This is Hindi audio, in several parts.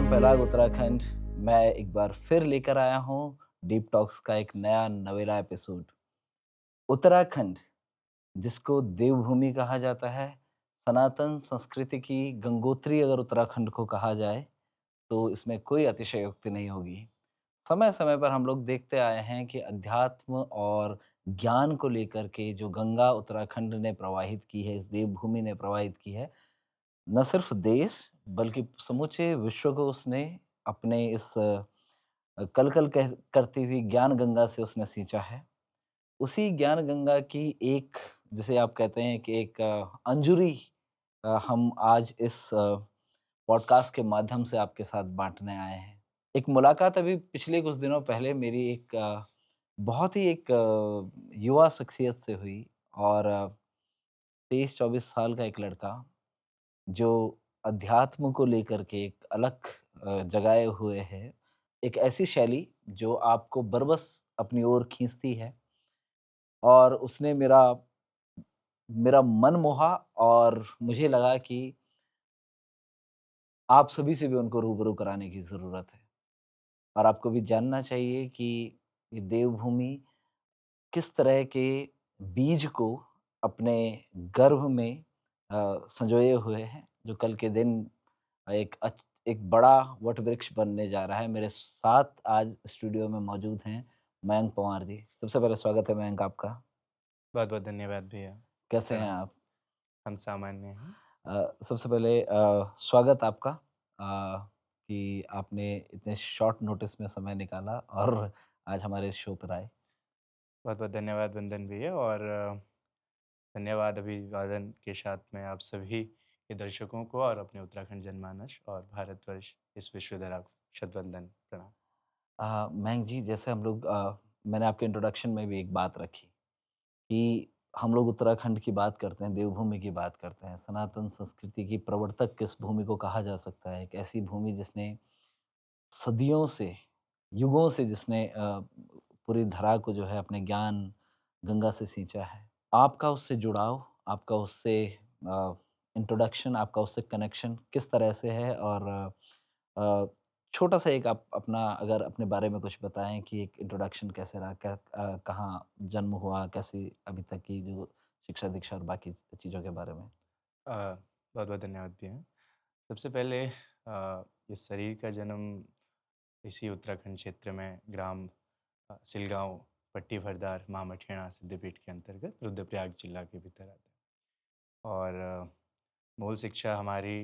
राम पैराग उत्तराखंड। मैं एक बार फिर लेकर आया हूँ डीप टॉक्स का एक नया नवेला एपिसोड। उत्तराखंड, जिसको देवभूमि कहा जाता है, सनातन संस्कृति की गंगोत्री अगर उत्तराखंड को कहा जाए तो इसमें कोई अतिशयोक्ति नहीं होगी। समय समय पर हम लोग देखते आए हैं कि अध्यात्म और ज्ञान को लेकर के जो गंगा उत्तराखंड ने प्रवाहित की है, इस देवभूमि ने प्रवाहित की है, न सिर्फ देश बल्कि समूचे विश्व को उसने अपने इस कल-कल कह करती हुई ज्ञान गंगा से उसने सींचा है। उसी ज्ञान गंगा की एक, जिसे आप कहते हैं कि एक अंजुरी हम आज इस पॉडकास्ट के माध्यम से आपके साथ बाँटने आए हैं। एक मुलाकात अभी पिछले कुछ दिनों पहले मेरी एक बहुत ही एक युवा शख्सियत से हुई और 23-24 साल का एक लड़का जो अध्यात्म को लेकर के एक अलग जगाए हुए है। एक ऐसी शैली जो आपको बरबस अपनी ओर खींचती है और उसने मेरा मेरा मन मोहा और मुझे लगा कि आप सभी से भी उनको रूबरू कराने की ज़रूरत है। और आपको भी जानना चाहिए कि ये देवभूमि किस तरह के बीज को अपने गर्भ में संजोए हुए हैं, जो कल के दिन एक बड़ा वटवृक्ष बनने जा रहा है। मेरे साथ आज स्टूडियो में मौजूद हैं मयंक पवार जी। सबसे पहले स्वागत है मयंक आपका। बहुत-बहुत धन्यवाद भैया। कैसे हैं प्रणाम। आप? हम सामान्य हैं। सबसे पहले स्वागत आपका कि आपने इतने शॉर्ट नोटिस में समय निकाला और आज हमारे शो पर आए। बहुत-बहुत धन्यवाद वंदन भैया और धन्यवाद अभिवादन के साथ में आप सभी के दर्शकों को और अपने उत्तराखंड जनमानस और भारतवर्ष इस विश्वधरा को शतवंदन प्रणाम। मयंक जी, जैसे हम लोग मैंने आपके इंट्रोडक्शन में भी एक बात रखी कि हम लोग उत्तराखंड की बात करते हैं, देवभूमि की बात करते हैं। सनातन संस्कृति की प्रवर्तक किस भूमि को कहा जा सकता है? एक ऐसी भूमि जिसने सदियों से, युगों से जिसने पूरी धरा को जो है अपने ज्ञान गंगा से सींचा है। आपका उससे जुड़ाव, आपका उससे इंट्रोडक्शन, आपका उससे कनेक्शन किस तरह से है? और अ, छोटा-सा एक आप अपना अगर अपने बारे में कुछ बताएँ कि एक इंट्रोडक्शन कैसे रहा? कहाँ जन्म हुआ? कैसी अभी तक की जो शिक्षा-दीक्षा और बाकी चीज़ों के बारे में? अ, बहुत-बहुत धन्यवाद भैया। सबसे पहले इस शरीर का जन्म इसी उत्तराखंड क्षेत्र में ग्राम सिलगाँव, पट्टी भरदार, मामठेड़ा सिद्धपीठ के अंतर्गत रुद्रप्रयाग जिला के भीतर आता है। और मूल शिक्षा हमारी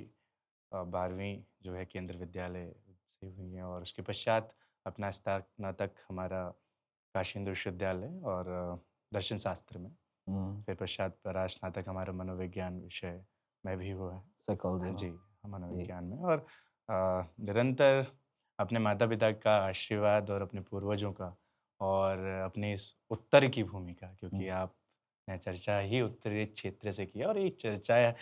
12वीं जो है केंद्र विद्यालय से हुई है और उसके पश्चात अपना स्नातक हमारा काशी हिंदू विश्वविद्यालय और दर्शन शास्त्र में। हुँ, फिर पश्चात परास्नातक हमारा मनोविज्ञान विषय में भी हुआ है। साइकोलॉजी हाँ में। जी, जी। मनोविज्ञान में और निरंतर अपने माता-पिता का आशीर्वाद और अपने पूर्वजों का और अपने इस उत्तर की भूमिका क्योंकि हुँ, आपने चर्चा ही उत्तरी क्षेत्र से की है और ये चर्चा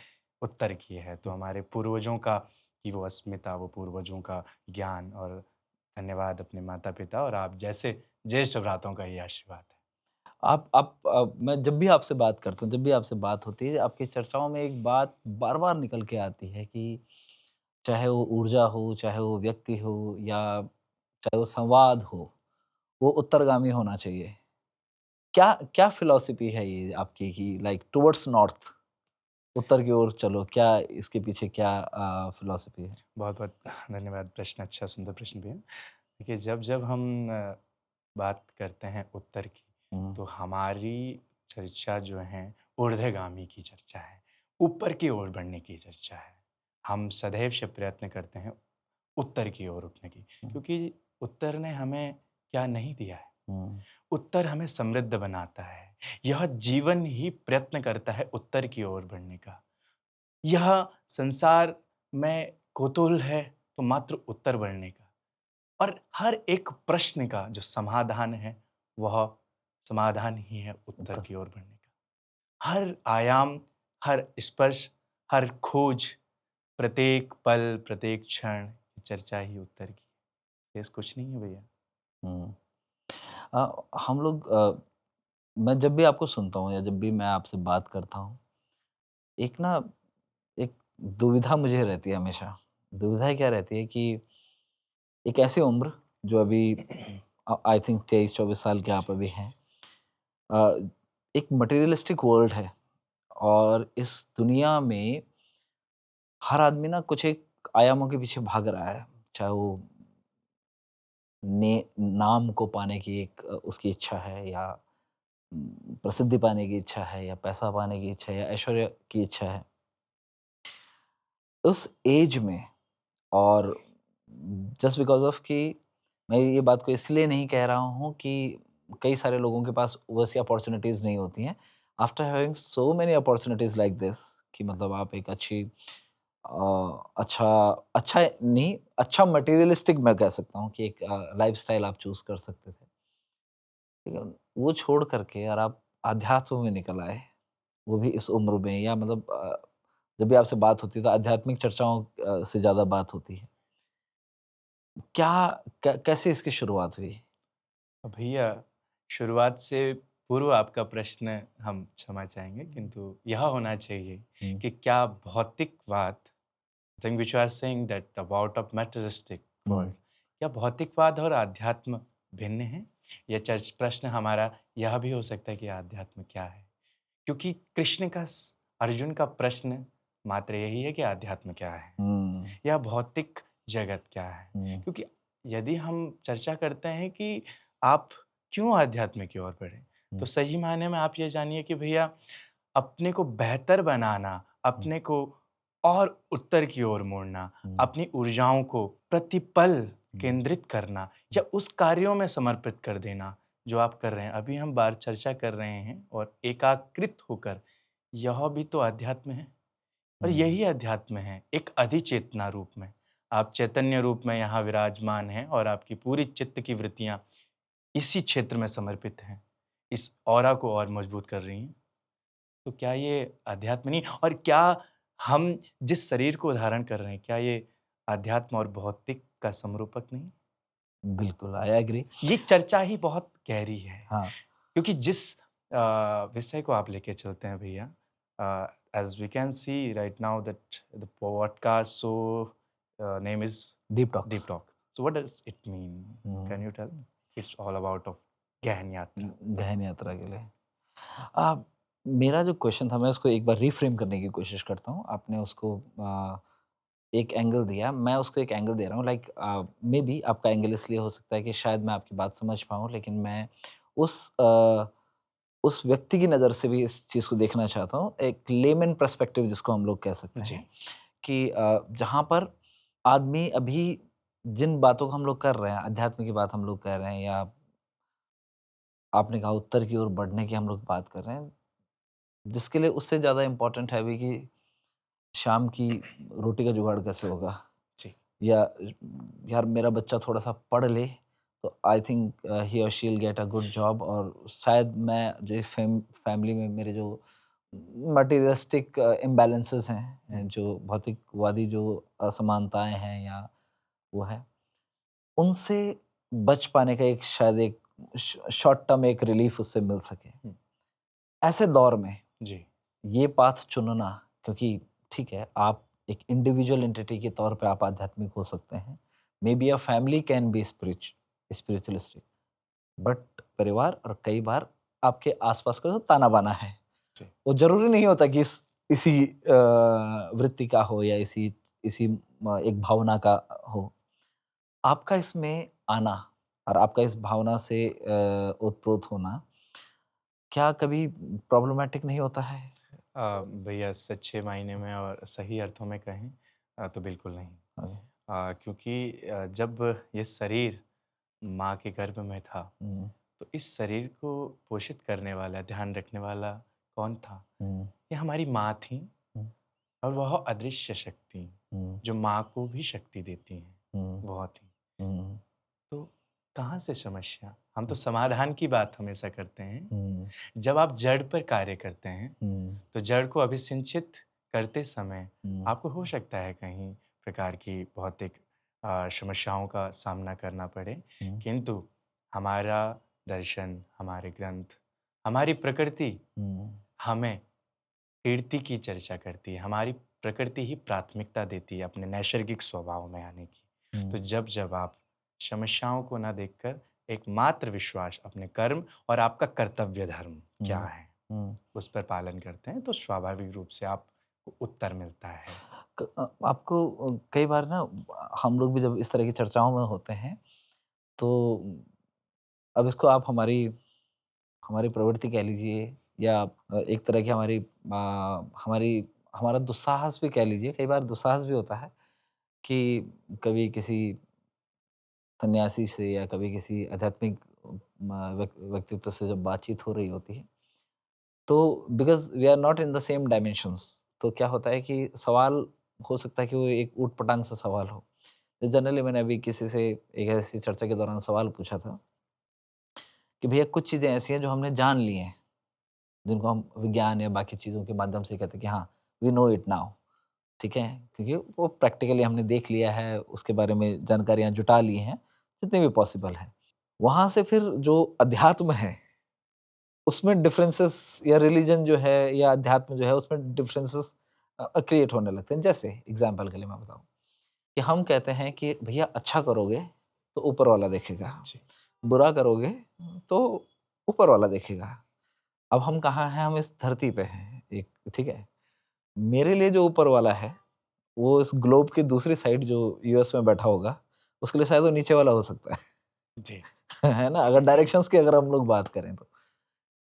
उत्तर की है, तो हुँ। हमारे पूर्वजों का की वो अस्मिता, वो पूर्वजों का ज्ञान और धन्यवाद अपने माता-पिता और आप जैसे ज्येष्ठ भ्राताओं का ये आशीर्वाद है। मैं जब भी आपसे बात करता हूँ, जब भी आपसे बात होती है, आपकी चर्चाओं में एक बात बार-बार निकल के आती है कि चाहे वो ऊर्जा हो, चाहे वो व्यक्ति हो या चाहे वो संवाद हो, वो उत्तरगामी होना चाहिए। क्या क्या फ़िलॉसफ़ी है ये आपकी कि लाइक टुवर्ड्स नॉर्थ, उत्तर की ओर चलो, क्या इसके पीछे क्या फ़िलॉसफ़ी है? बहुत-बहुत धन्यवाद प्रश्न अच्छा सुंदर प्रश्न भी है। देखिए जब-जब हम बात करते हैं उत्तर की, हुँ, तो हमारी चर्चा जो है ऊर्ध्वगामी की चर्चा है, ऊपर की ओर बढ़ने की चर्चा है। हम सदैव से प्रयत्न करते हैं उत्तर की ओर उठने की, हुँ, क्योंकि उत्तर ने हमें क्या नहीं दिया है, हुँ, उत्तर हमें समृद्ध बनाता है। यह जीवन ही प्रयत्न करता है उत्तर की ओर बढ़ने का। यह संसार में कौतूहल है तो मात्र उत्तर बढ़ने का और हर एक प्रश्न का जो समाधान है, वह समाधान ही है उत्तर उत्तर। की ओर बढ़ने का। हर आयाम, हर स्पर्श, हर खोज, प्रत्येक पल, प्रत्येक क्षण की चर्चा ही उत्तर की है। शेष कुछ नहीं है भैया। हुँ। हम लोग मैं जब भी आपको सुनता हूँ या जब भी मैं आपसे बात करता हूँ, एक ना एक दुविधा मुझे रहती है हमेशा। दुविधा क्या रहती है कि एक ऐसी उम्र जो अभी आई थिंक 23-24 साल के आप जी, अभी जी, हैं। जी। अ, एक मटेरियलिस्टिक वर्ल्ड है और इस दुनिया में हर आदमी ना कुछ एक आयामों के पीछे भाग रहा है। चाहे वो ने नाम को पाने की एक उसकी इच्छा है या प्रसिद्धि पाने की इच्छा है या पैसा पाने की इच्छा है या ऐश्वर्य की इच्छा है। उस एज में और जस्ट बिकॉज़ ऑफ कि मैं ये बात को इसलिए नहीं कह रहा हूँ कि कई सारे लोगों के पास वैसी अपॉर्च्युनिटीज़ नहीं होती हैं। After having so many opportunities like this कि मतलब आप एक अच्छी अच्छा अच्छा नहीं, अच्छा मटेरियलिस्टिक मैं कह सकता हूँ कि एक लाइफ़स्टाइल आप चूज़ कर सकते थे। ठीक है? वो छोड़ कर के और आप अध्यात्म में निकल आए, वो भी इस उम्र में या मतलब जब भी आपसे बात होती है तो आध्यात्मिक चर्चाओं से ज़्यादा बात होती है। क्या कैसे इसकी शुरुआत हुई? भैया, शुरुआत से पूर्व आपका प्रश्न हम क्षमा चाहेंगे, किंतु यह होना चाहिए हुँ, कि क्या भौतिकवाद, think which you are saying that about a materialistic hmm, world, क्या भौतिकवाद और आध्यात्म भिन्न हैं? या चर्च प्रश्न हमारा यह भी हो सकता है कि आध्यात्म क्या है? क्योंकि कृष्ण का अर्जुन का प्रश्न मात्र यही है कि आध्यात्म क्या है हुँ, या भौतिक जगत क्या है। हुँ, क्योंकि यदि हम चर्चा करते हैं कि आप क्यों आध्यात्म की ओर बढ़े, तो हुँ, सही मायने में आप ये जानिए कि भैया, अपने को बेहतर बनाना, हुँ, अपने को और उत्तर की ओर मोड़ना, हुँ, अपनी ऊर्जाओं को प्रतिपल हुँ, केंद्रित करना हुँ, या उस कार्यों में समर्पित कर देना जो आप कर रहे हैं। अभी हम बार चर्चा कर रहे हैं और एकाकृत होकर, यह भी तो अध्यात्म है। और हुँ, यही अध्यात्म है, एक अधिचेतना रूप में। आप चैतन्य रूप में यहाँ विराजमान हैं और आपकी पूरी चित्त की वृत्तियाँ इसी क्षेत्र में समर्पित हैं, इस ऑरा को और मजबूत कर रही हैं। तो क्या ये अध्यात्म नहीं, और क्या हम जिस शरीर को धारण कर रहे हैं, क्या ये अध्यात्म और भौतिक का समरूपक नहीं? बिल्कुल, आई एग्री। ये चर्चा ही बहुत गहरी है। हाँ, क्योंकि जिस विषय को आप लेके चलते हैं भैया, as we can see right now that the podcast name is deep deep talks. Talk. So what does it mean? Can हुँ, you tell me? It's all about of गहन यात्रा। गहन यात्रा के लिए। अ, मेरा जो क्वेश्चन था मैं उसको एक बार रिफ्रेम करने की कोशिश करता हूँ। आपने उसको एक एंगल दिया, मैं उसको एक एंगल दे रहा हूँ लाइक मेबी आपका एंगल इसलिए हो सकता है कि शायद मैं आपकी बात समझ पाऊँ लेकिन मैं उस उस व्यक्ति की नज़र से भी इस चीज़ को देखना चाहता हूँ। एक लेमैन पर्सपेक्टिव जिसको हम लोग कह सकते हैं जी, कि जहाँ पर आदमी अभी जिन बातों को हम लोग कर रहे हैं, अध्यात्म की बात हम लोग कर रहे हैं या आपने कहा उत्तर की ओर बढ़ने की हम लोग बात कर रहे हैं, जिसके लिए उससे ज़्यादा इम्पोर्टेंट है अभी कि शाम की रोटी का जुगाड़ कैसे होगा? जी, या यार मेरा बच्चा थोड़ा-सा पढ़ ले, तो आई थिंक ही और she will get a good job और शायद मैं जो फैमिली में मेरे जो मटेरियलिस्टिक इम्बैलेंसेस हैं, हुँ, जो भौतिकवादी जो असमानताएँ हैं या वो है, उनसे बच पाने का एक शायद एक शॉर्ट टर्म एक रिलीफ उससे मिल सके। हुँ, ऐसे दौर में जी, ये पाथ चुनना क्योंकि ठीक है, आप एक इंडिविजुअल एंटिटी के तौर पे आप आध्यात्मिक हो सकते हैं। Maybe a family can be spiritualistic but परिवार और कई बार आपके आस-पास का जो ताना-बाना है, जी। वो ज़रूरी नहीं होता कि इसी वृत्ति का हो या इसी एक भावना का हो। आपका इसमें आना और आपका इस भावना से ओतप्रोत होना, क्या कभी प्रॉब्लमैटिक नहीं होता है? भैया, सच्चे मायने में और सही अर्थों में कहें तो बिल्कुल नहीं। हाँ। क्योंकि जब ये शरीर माँ के गर्भ में था, हुँ, तो इस शरीर को पोषित करने वाला, ध्यान रखने वाला कौन था? हुँ, ये हमारी माँ थीं, हुँ, और वह अदृश्य शक्ति, हुँ, जो माँ को भी शक्ति देती हैं, हुँ, वह थीं। हुँ, तो कहाँ से समस्या? हम तो हुँ, समाधान की बात हमेशा करते हैं। हुँ, जब आप जड़ पर कार्य करते हैं, हुँ, तो जड़ को अभिसिंचित करते समय हुँ, आपको हो सकता है कहीं प्रकार की भौतिक समस्याओं का सामना करना पड़े, हुँ, किंतु हमारा दर्शन, हमारे ग्रंथ, हमारी प्रकृति हुँ, हमें कीर्ति की चर्चा करती है। हमारी प्रकृति ही प्राथमिकता देती है अपने नैसर्गिक स्वभाव में आने की। तो हुँ, जब-जब आप समस्याओं को ना देखकर एकमात्र विश्वास अपने कर्म और आपका कर्तव्य धर्म क्या हुँ, है, हुँ। उस पर पालन करते हैं, तो स्वाभाविक रूप से आपको उत्तर मिलता है। आपको कई बार ना हम लोग भी जब इस तरह की चर्चाओं में होते हैं, तो अब इसको आप हमारी हमारी प्रवृत्ति कह लीजिए या एक तरह की हमारी हमारा दुस्साहस भी कह लीजिए, कई बार दुस्साहस भी होता है कि कभी किसी सन्यासी से या कभी किसी आध्यात्मिक व्यक्तित्व से जब बातचीत हो रही होती है, तो because we are not in the same dimensions, तो क्या होता है कि सवाल हो सकता है कि वो एक ऊट-पटांग सा सवाल हो। तो जनरली मैंने अभी किसी से एक ऐसी चर्चा के दौरान सवाल पूछा था कि भैया कुछ चीज़ें ऐसी हैं जो हमने जान ली हैं, जिनको हम विज्ञान या बाकी चीज़ों के माध्यम से कहते हैं कि हाँ, वी नो इट नाउ, ठीक है? क्योंकि वो प्रैक्टिकली हमने देख लिया है, उसके बारे में जानकारियाँ जुटा ली हैं, जितनी भी पॉसिबल है। वहाँ से फिर जो अध्यात्म है, उसमें डिफरेंसेस या रिलिजन जो है या अध्यात्म जो है, उसमें डिफरेंसेस क्रिएट होने लगते हैं। जैसे एग्ज़ाम्पल के लिए मैं बताऊँ कि हम कहते हैं कि भैया अच्छा करोगे, तो ऊपर वाला देखेगा, जी। बुरा करोगे, तो ऊपर वाला देखेगा। अब हम कहाँ हैं? हम इस धरती पे हैं एक, ठीक है? मेरे लिए जो ऊपर वाला है, वो इस ग्लोब की दूसरी साइड जो यूएस में बैठा होगा, उसके लिए शायद वो नीचे वाला हो सकता है। जी। है ना? अगर डायरेक्शंस की अगर हम लोग बात करें तो।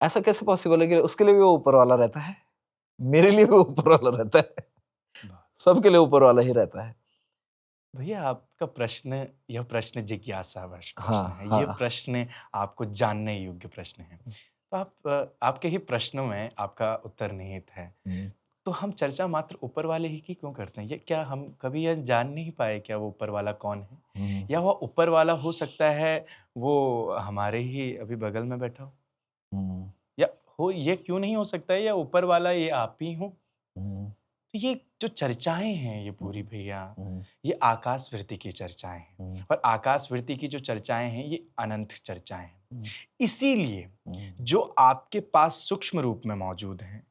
ऐसा कैसे पॉसिबल है कि उसके लिए भी वो ऊपर वाला रहता है, मेरे लिए भी वो ऊपर वाला रहता है, बहुत सबके लिए ऊपर वाला ही रहता है। भैया, आपका प्रश्न, यह प्रश्न जिज्ञासावश प्रश्न हाँ, है। ये हाँ। प्रश्न आपको जानने योग्य प्रश्न है। तो आपके ही प्रश्नों में आपका उत्तर निहित है। हुँ, तो हम चर्चा मात्र ऊपर वाले ही की क्यों करते हैं? ये क्या हम कभी यह जान नहीं पाए क्या वो ऊपर वाला कौन है? हुँ, या वो ऊपर वाला हो सकता है वो हमारे ही अभी बगल में बैठा हो? हुँ, या हो ये क्यों नहीं हो सकता है या ऊपर वाला ये आप ही हो? हुँ, तो ये जो चर्चाएँ हैं ये हुँ, पूरी भैया, हुँ, ये आकाशवृत्ति की चर्चाएँ हैं। हुँ, और आकाशवृत्ति की जो चर्चाएँ हैं ये अनंत चर्चाएँ हैं। हुँ, इसीलिए हुँ, जो आपके पास सूक्ष्म रूप में मौजूद हैं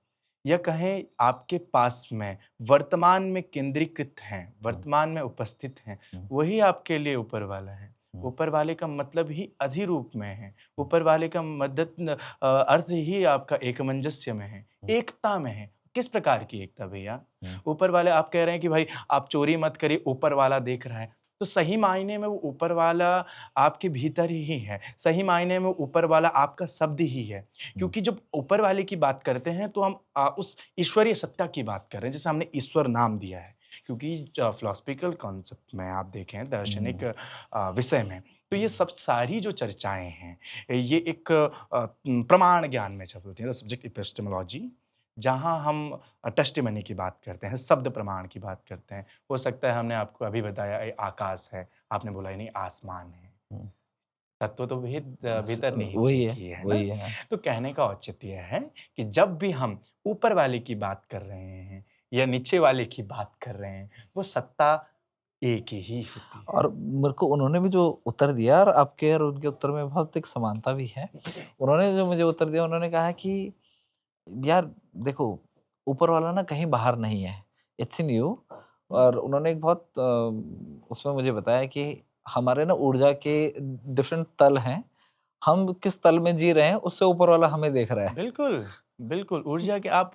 या कहें आपके पास में वर्तमान में केंद्रीकृत हैं, हुँ, वर्तमान में उपस्थित हैं, हुँ, वही आपके लिए ऊपर वाला है। हुँ, ऊपर वाले का मतलब ही अधिरूप में है। ऊपर वाले का अर्थ ही आपका एकमंजस्य में है, हुँ, एकता में है। किस प्रकार की एकता भैया? हुँ, ऊपर वाले आप कह रहे हैं कि भाई आप चोरी मत करिए, ऊपर वाला देख रहा है। तो सही मायने में वो ऊपर वाला आपके भीतर ही है। सही मायने में ऊपर वाला आपका शब्द ही है। हुँ, क्योंकि जब ऊपर वाले की बात करते हैं तो हम उस ईश्वरीय सत्ता की बात कर रहे हैं, जैसे हमने ईश्वर नाम दिया है। क्योंकि फिलॉसफिकल कॉन्सेप्ट में आप देखें दार्शनिक हुँ, विषय में, तो ये सब सारी जो चर्चाएँ हैं, ये एक प्रमाण ज्ञान में चलती हैं, द सब्जेक्ट एपिस्टेमोलॉजी, जहाँ हम टेस्टिमनी की बात करते हैं, शब्द प्रमाण की बात करते हैं। हो सकता है हमने आपको अभी बताया ये आकाश है, आपने बोला नहीं आसमान है। हुँ। तत्व तो भीतर निहित वही एक है, ही है ना? वही है। तो कहने का औचित्य यह है कि जब भी हम ऊपर वाले की बात कर रहे हैं या नीचे वाले की बात कर रहे हैं, वो सत्ता एक ही होती है। और मेरे को उन्होंने भी जो उत्तर दिया और आपके और उनके उत्तर में बहुत एक समानता भी है। उन्होंने जो मुझे उत्तर दिया उन्होंने कहा कि यार देखो, ऊपर वाला ना कहीं बाहर नहीं है, इट्स इन यू। और उन्होंने एक बहुत उसमें मुझे बताया कि हमारे ना ऊर्जा के डिफरेंट तल हैं, हम किस तल में जी रहे हैं उससे ऊपर वाला हमें देख रहा है। बिल्कुल, बिल्कुल, ऊर्जा के आप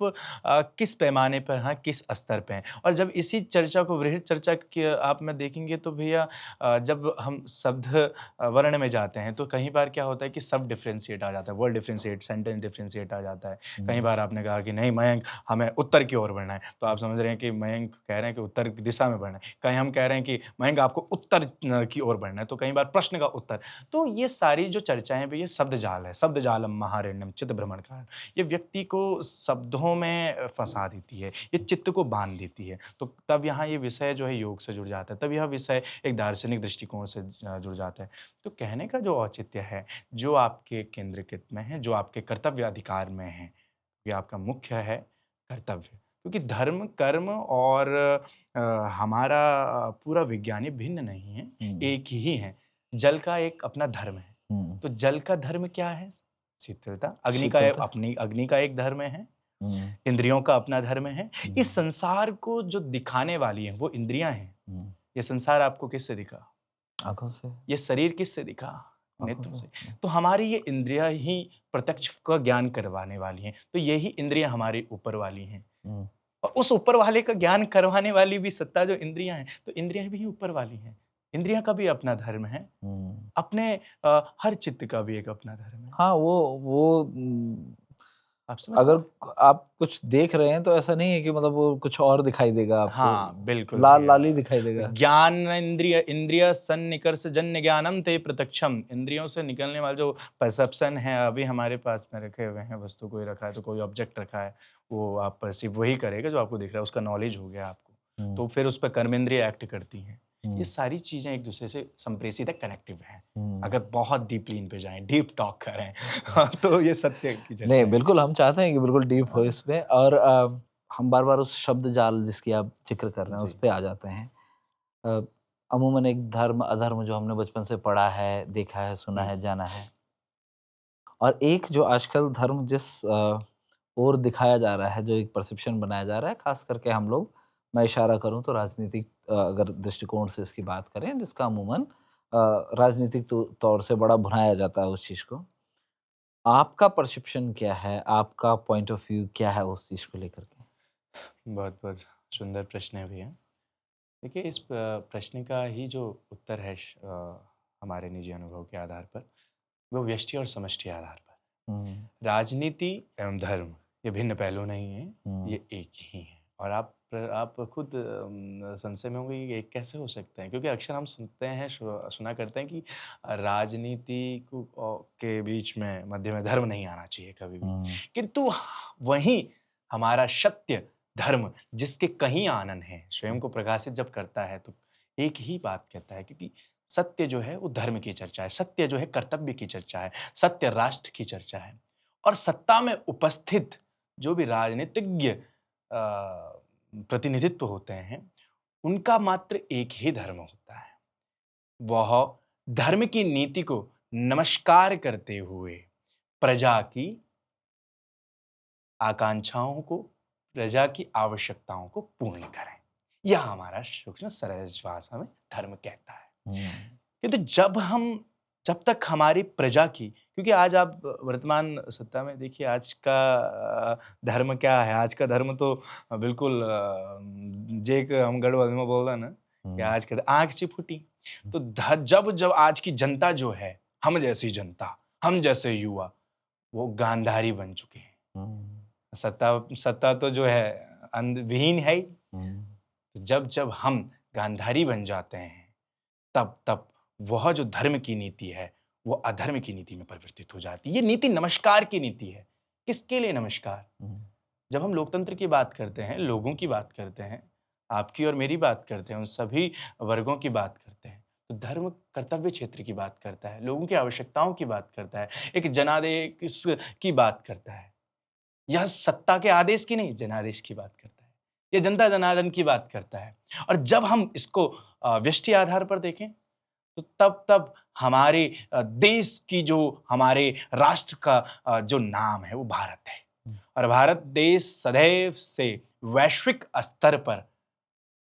किस पैमाने पर हैं, किस स्तर पे हैं। और जब इसी चर्चा को वृहद चर्चा के आप में देखेंगे तो भैया जब हम शब्द वर्ण में जाते हैं, तो कई बार क्या होता है कि शब्द डिफरेंशिएट आ जाता है, वर्ड डिफरेंशिएट, सेंटेंस डिफरेंशिएट आ जाता है। कई हुँ, बार आपने कहा कि नहीं मयंक हमें उत्तर की ओर बढ़ना है, तो आप समझ रहे हैं कि मयंक कह रहे हैं कि उत्तर की दिशा में बढ़ना है। कहीं हम कह रहे हैं कि मयंक आपको उत्तर की ओर बढ़ना है, तो कई बार प्रश्न का उत्तर। तो ये सारी जो चर्चाएँ हैं भैया शब्द जाल है, शब्द जालम महारण्यम चित्त भ्रमण कारणम। ये व्यक्ति को शब्दों में फँसा देती है, ये चित्त को बाँध देती है। तो तब यहाँ ये विषय जो है योग से जुड़ जाता है, तब यह विषय एक दार्शनिक दृष्टिकोण से जुड़ जाता है। तो कहने का जो औचित्य है, जो आपके केंद्रीकृत में है, जो आपके कर्तव्य अधिकार में है, ये आपका मुख्य है कर्तव्य। क्योंकि धर्म, कर्म और हमारा पूरा विज्ञान ये भिन्न नहीं है, हुँ, एक ही है। जल का एक अपना धर्म है। हुँ, तो जल का धर्म क्या है? शीतलता। शीतलता। अग्नि का एक धर्म है, हुँ, इंद्रियों का अपना धर्म है। हुँ, इस संसार को जो दिखाने वाली हैं, वो इंद्रियाँ हैं। हुँ। ये संसार आपको किससे दिखा? आँखों से, ये शरीर किससे दिखा? आँखों नेत्रों से। से। तो हमारी ये इंद्रियाँ ही प्रत्यक्ष का ज्ञान करवाने वाली हैं। तो यही इंद्रियाँ हमारी ऊपर वाली हैं। हुँ, और उस ऊपर वाले का ज्ञान करवाने वाली भी सत्ता जो इंद्रियाँ हैं, तो इंद्रियाँ भी ऊपर वाली हैं। इंद्रियाँ का भी अपना धर्म है। हुँ। अपने हर चित्त का भी एक अपना धर्म है। हाँ, वो आप समझ पा अगर रहे हैं? आप कुछ देख रहे हैं तो ऐसा नहीं है कि मतलब वो कुछ और दिखाई देगा आपको, हाँ, बिल्कुल लाल-लाल ही भैया। दिखाई देगा। ज्ञान इंद्रिय इंद्रिय सन्निकर्ष जन्य ज्ञानम ते प्रत्यक्षम। इंद्रियों से निकलने वाला जो परसेप्शन है अभी हमारे पास में रखे हुए हैं, वस्तु कोई रखा है तो कोई ऑब्जेक्ट रखा है, वो आप परसीव वही करेगा जो आपको दिख रहा है, उसका नॉलेज हो गया आपको। हुँ, तो फिर उस पे कर्मेंद्रिय एक्ट करती हैं। ये हुँ, सारी चीज़ें एक दूसरे से संप्रेषित है, कनेक्टिव हैं। हुँ। अगर बहुत डीपली इन पे जाएँ, डीप टॉक करें हाँ, तो ये सत्य की नहीं, चर्चा है। बिल्कुल हम चाहते हैं कि बिल्कुल डीप हो हाँ, इसमें और हम बार-बार उस शब्द जाल जिसकी आप ज़िक्र कर रहे हैं, उस जी, पे आ जाते हैं। अ, अमूमन एक धर्म-अधर्म जो हमने बचपन से पढ़ा है, देखा है, सुना हुँ, है, जाना है और एक जो आजकल धर्म जिस ओर दिखाया जा रहा है, जो एक परसेप्शन बनाया जा रहा है, ख़ास करके हम लोग मैं इशारा करूँ तो राजनीतिक अगर दृष्टिकोण से इसकी बात करें, जिसका अमूमन राजनीतिक तौर से बड़ा भुनाया जाता है उस चीज़ को। आपका परसेप्शन क्या है? आपका पॉइंट ऑफ व्यू क्या है उस चीज़ को लेकर के? बहुत-बहुत सुंदर प्रश्न है भैया। देखिए इस प्रश्न का ही जो उत्तर है हमारे निजी अनुभव के आधार पर, वो व्यष्टि और समष्टि आधार पर। हुँ, राजनीति एवं धर्म ये भिन्न पहलू नहीं हैं, हुँ, ये एक ही हैं। और आप खुद संशय में होंगे कि ये एक कैसे हो सकते हैं? क्योंकि अक्सर हम सुनते हैं, सुना करते हैं कि राजनीति के बीच में मध्य में धर्म नहीं आना चाहिए कभी भी। हुँ, किंतु वहीं हमारा सत्य धर्म जिसके कहीं आनन है, स्वयं हुँ, को प्रकाशित जब करता है तो एक ही बात कहता है क्योंकि सत्य जो है वो धर्म की चर्चा है, सत्य जो है कर्तव्य की चर्चा है, सत्य राष्ट्र की चर्चा है। और सत्ता में उपस्थित जो भी राजनीतिज्ञ प्रतिनिधित्व होते हैं, उनका मात्र एक ही धर्म होता है। वह धर्म की नीति को नमस्कार करते हुए प्रजा की आकांक्षाओं को, प्रजा की आवश्यकताओं को पूर्ण करें। यह हमारा सूक्ष्म सरल भाषा में धर्म कहता है। हुँ, किंतु जब तक हमारी प्रजा की क्योंकि आज आप वर्तमान सत्ता में देखिए आज का धर्म क्या है? आज का धर्म तो बिल्कुल जे एक हम गढ़वाल में बोल रहे हैं ना कि हुँ, आज का आँख चिपटी। तो जब आज की जनता जो है, हम जैसी जनता, हम जैसे युवा, वो गांधारी बन चुके हैं। हुँ, सत्ता सत्ता तो जो है विहीन है ही। हुँ, तो जब हम गांधारी बन जाते हैं तब वह जो धर्म की नीति है, वो अधर्म की नीति में परिवर्तित हो जाती है। ये नीति नमस्कार की नीति है। किसके लिए नमस्कार? हुँ, जब हम लोकतंत्र की बात करते हैं, लोगों की बात करते हैं, आपकी और मेरी बात करते हैं, उन सभी वर्गों की बात करते हैं, तो धर्म कर्तव्य क्षेत्र की बात करता है, लोगों की आवश्यकताओं की बात करता है, एक जनादेश की बात करता है। यह सत्ता के आदेश की नहीं, जनादेश की बात करता है। ये जनता जनार्दन की बात करता है। और जब हम इसको व्यष्टि आधार पर देखें तो तब हमारे देश की जो हमारे राष्ट्र का जो नाम है वो भारत है। हुँ, और भारत देश सदैव से वैश्विक स्तर पर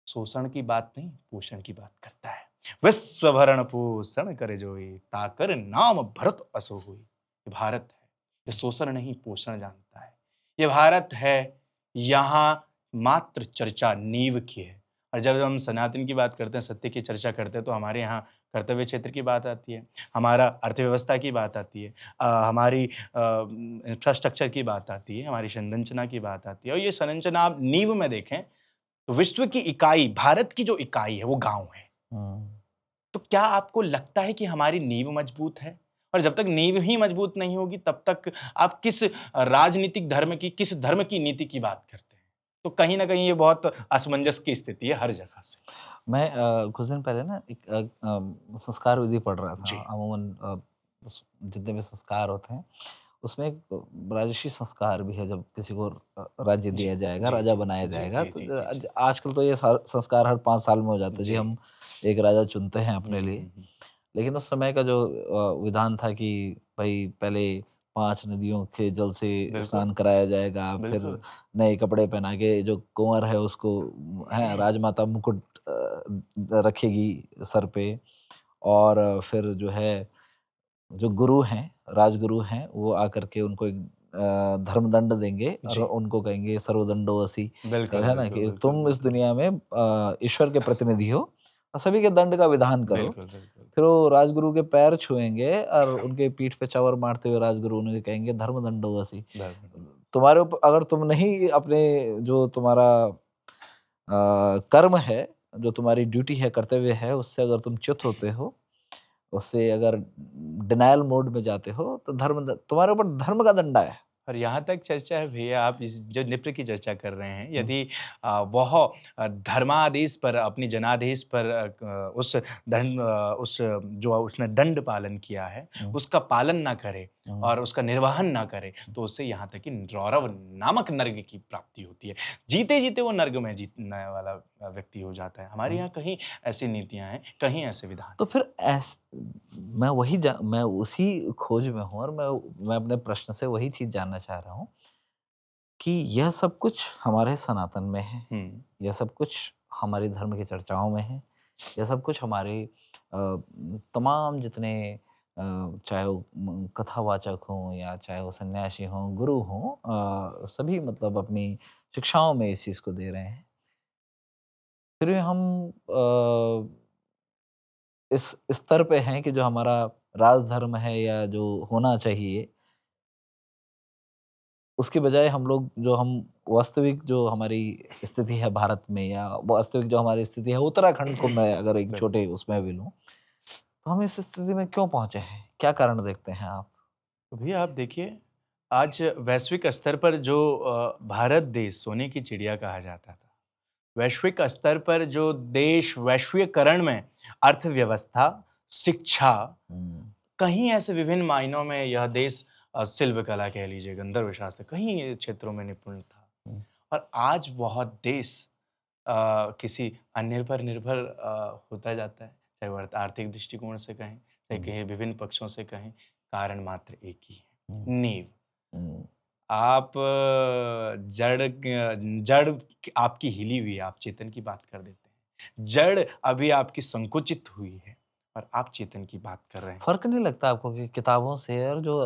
शोषण की बात नहीं, पोषण की बात करता है। विश्व भरण पोषण करे जोई, ताकर नाम भरत असो हुई। ये भारत है, ये शोषण नहीं पोषण जानता है। ये भारत है, यहाँ मात्र चर्चा नींव की है। और जब हम सनातन की बात करते हैं, सत्य की चर्चा करते हैं, तो हमारे यहाँ कर्तव्य क्षेत्र की बात आती है, हमारा अर्थव्यवस्था की बात आती है, हमारी इंफ्रास्ट्रक्चर की बात आती है, हमारी संरचना की बात आती है। और ये संरचना आप नींव में देखें तो विश्व की इकाई, भारत की जो इकाई है वो गाँव है। हुँ। तो क्या आपको लगता है कि हमारी नींव मजबूत है? और जब तक नींव ही मजबूत नहीं होगी तब तक आप किस राजनीतिक धर्म की, किस धर्म की नीति की बात करते हैं? तो कहीं न कहीं ये बहुत असमंजस की स्थिति है हर जगह से। मैं कुछ दिन पहले ना एक संस्कार विधि पढ़ रहा था। जी। अमूमन जितने भी संस्कार होते हैं, उसमें एक राजर्षि संस्कार भी है जब किसी को राज्य जी। दिया जाएगा, जी, राजा जी। बनाया जी, जाएगा जी, तो जी, जी, जी। आजकल तो ये संस्कार हर 5 साल में हो जाता है जी, जी। हम एक राजा चुनते हैं हुँ, अपने हुँ, लिए। हुँ, हुँ। लेकिन उस समय का जो विधान था कि भई पहले 5 नदियों के जल से बिल्कुल, स्नान कराया जाएगा, फिर बिल्कुल। नए कपड़े पहना के जो कुँवर है उसको हैं राजमाता मुकुट रखेगी सर पे और फिर जो है जो गुरु हैं, राजगुरु हैं, वो आकर के उनको एक धर्मदंड देंगे और जी। उनको कहेंगे सर्वदंडोऽसि, बिल्कुल, है ना? बिल्कुल, कि बिल्कुल, तुम इस बिल्कुल। दुनिया में ईश्वर के प्रतिनिधि हो और सभी के दंड का विधान करो। बिल्कुल, बिल्कुल। फिर वो राजगुरु के पैर छुएँगे और उनके पीठ पे चवर मारते हुए राजगुरु उन्हें कहेंगे धर्मदंडोऽसि। धर्म तुम्हारे ऊपर अगर तुम नहीं अपने जो तुम्हारा कर्म है, जो तुम्हारी ड्यूटी है, कर्तव्य है, उससे अगर तुम च्युत होते हो, उससे अगर डिनायल मोड में जाते हो, तो तुम्हारे ऊपर धर्म का दंडा है। और यहाँ तक चर्चा है भैया, आप इस जो नृत्य की चर्चा कर रहे हैं, हुँ, यदि वह धर्मादेश पर, अपनी जनादेश पर उस जो उसने दंड पालन किया है, हुँ, उसका पालन ना करे हुँ, और उसका निर्वहन ना करे, तो उससे यहाँ तक कि रौरव नामक नर्क की प्राप्ति होती है। जीते-जीते वो नर्क में जीतने वाला व्यक्ति हो जाता है। हमारे हुँ। यहाँ कहीं ऐसी नीतियाँ हैं, कहीं ऐसे विधान तो हैं। फिर मैं उसी खोज में हूँ और मैं अपने प्रश्न से वही चीज़ जानना चाह रहा हूँ कि यह सब कुछ हमारे सनातन में है, हुँ, यह सब कुछ हमारे धर्म की चर्चाओं में है, यह सब कुछ हमारे तमाम जितने चाहे वो कथावाचक हों या चाहे वो सन्यासी हों, गुरु हों, सभी मतलब अपनी शिक्षाओं में इस चीज़ को दे रहे हैं। फिर भी हम इस स्तर पे हैं कि जो हमारा राजधर्म है या जो होना चाहिए, उसके बजाय हम लोग जो हम वास्तविक जो हमारी स्थिति है भारत में या वास्तविक जो हमारी स्थिति है उत्तराखंड को मैं अगर एक बिल्कुल। छोटे उसमें भी लूँ, तो हम इस स्थिति में क्यों पहुँचे हैं? क्या कारण देखते हैं आप? तो भैया आप देखिए, आज वैश्विक स्तर पर जो भारत देश सोने की चिड़िया कहा जाता था, वैश्विक स्तर पर जो देश वैश्वीकरण में अर्थव्यवस्था, शिक्षा, हुँ, कहीं ऐसे विभिन्न मायनों में यह देश शिल्प कला कह लीजिए, गंधर्व शास्त्र, कहीं ये क्षेत्रों में निपुण था। हुँ, और आज वह देश किसी अन्य पर निर्भर होता जाता है, चाहे वो आर्थिक दृष्टिकोण से कहें, चाहे हुँ, कहीं विभिन्न पक्षों से कहें, कारण मात्र एक ही हुँ, है, नींव। हुँ, आप जड़ आपकी हिली हुई है, आप चेतन की बात कर देते हैं। जड़ अभी आपकी संकुचित हुई है और आप चेतन की बात कर रहे हैं। फ़र्क नहीं लगता आपको कि किताबों से और जो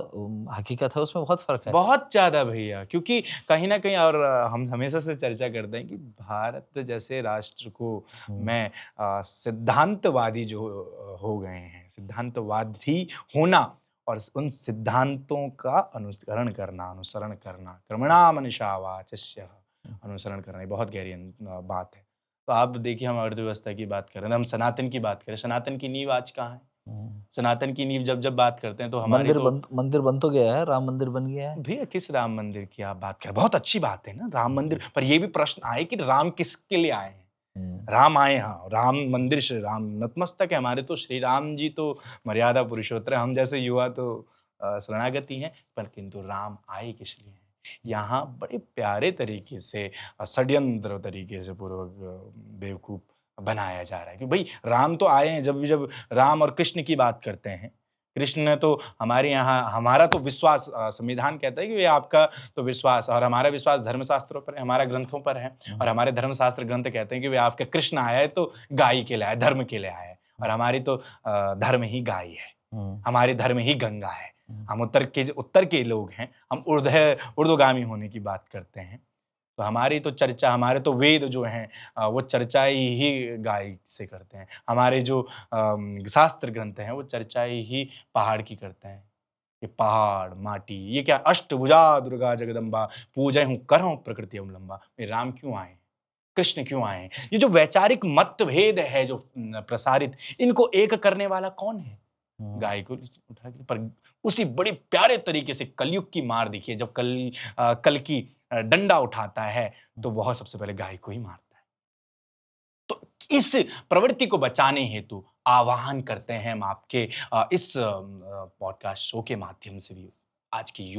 हकीकत है उसमें बहुत फ़र्क है? बहुत ज़्यादा भैया, क्योंकि कहीं न कहीं और हम हमेशा से चर्चा करते हैं कि भारत जैसे राष्ट्र को हुँ, में सिद्धांतवादी जो हो गए हैं, सिद्धांतवादी होना और उन सिद्धांतों का अनुकरण करना, अनुसरण करना, क्रमणामनिशा वाचस्यः अनुसरण करना, ये बहुत गहरी बात है। तो आप देखिए, हम अर्थव्यवस्था की बात कर रहे हैं, हम सनातन की बात करें, सनातन की नींव आज कहाँ है? हुँ। सनातन की नींव जब बात करते हैं तो हमारी तो मंदिर बन तो गया है, राम मंदिर बन गया है। भैया किस राम मंदिर की आप बात कर रहे हैं? बहुत अच्छी बात है ना, राम मंदिर, हुँ, पर ये भी प्रश्न आए कि राम किसके लिए आए हैं? हुँ, राम आए, हाँ, राम मंदिर श्री राम नतमस्तक है हमारे, तो श्री राम जी तो मर्यादा पुरुषोत्तम, हम जैसे युवा तो शरणागति हैं, पर किंतु राम आए किस लिए हैं? यहाँ बड़े प्यारे तरीके से षड्यंत्र तरीके से पूर्वक बेवकूफ़ बनाया जा रहा है कि भई राम तो आए हैं, जब राम और कृष्ण की बात करते हैं, कृष्ण ने तो हमारे यहाँ, हमारा तो विश्वास संविधान कहता है कि ये आपका तो विश्वास, और हमारा विश्वास धर्मशास्त्रों पर है, हमारा ग्रंथों पर है। हुँ, और हमारे धर्मशास्त्र ग्रंथ कहते हैं कि वे आपका कृष्ण आया है तो गाय के लिए आया है, धर्म के लिए आया है। और हमारी तो धर्म ही गाय है, हुँ, हमारी धर्म ही गंगा है। हुँ, हम उत्तर के लोग हैं, हम ऊर्ध्वगामी होने की बात करते हैं। तो हमारी तो चर्चा, हमारे तो वेद जो हैं वो चर्चाएँ ही गाय से करते हैं। हमारे जो शास्त्र ग्रंथ हैं वो चर्चाएँ ही पहाड़ की करते हैं। ये पहाड़, माटी, ये क्या अष्टभुजा दुर्गा जगदम्बा, पूजहूँ करहूँ प्रकृति अवलंबा। ये राम क्यों आए हैं? कृष्ण क्यों आए हैं? ये जो वैचारिक मतभेद है जो प्रसारित, इनको एक करने वाला कौन है? हुँ, गाय को उठा के, पर उसी बड़े प्यारे तरीके से कलयुग की मार देखिए, जब कल्कि डंडा उठाता है, तो वह सबसे पहले गाय को ही मारता है। तो इस प्रवृत्ति को बचाने हेतु आह्वान करते हैं हम आपके इस पॉडकास्ट शो के माध्यम से भी आज के हुँ,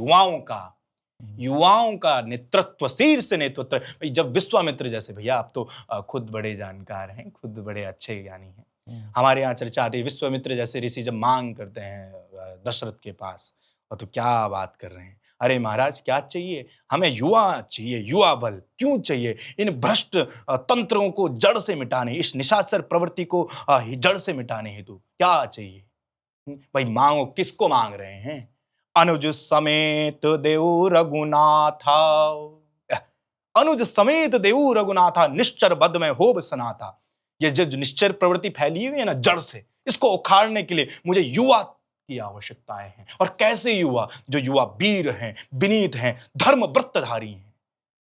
युवाओं का नेतृत्व, शीर्ष नेतृत्व। भाई जब विश्वामित्र जैसे, भैया आप तो खुद बड़े जानकार हैं, खुद बड़े अच्छे ज्ञानी हैं। हुँ, हमारे यहाँ चर्चा आती है, विश्वामित्र जैसे ऋषि जब मांग करते हैं दशरथ के पास, और तो क्या बात कर रहे हैं, अरे महाराज क्या चाहिए, हमें युवा चाहिए, युवा बल क्यों चाहिए, इन भ्रष्ट तंत्रों को जड़ से मिटाने, इस निशाचर प्रवृत्ति को जड़ से मिटाने हेतु क्या चाहिए। भाई मांगो, किसको मांग रहे हैं, अनुज समेत देव रघुनाथा, अनुज समेत देव रघुनाथा, निश्चर बद में होब सनाथा। ये जो निश्चर प्रवृत्ति फैली हुई है ना जड़ से, इसको उखाड़ने के लिए मुझे युवा की आवश्यकताएं हैं। और कैसे युवा, जो युवा वीर हैं, विनीत हैं, धर्म व्रतधारी हैं,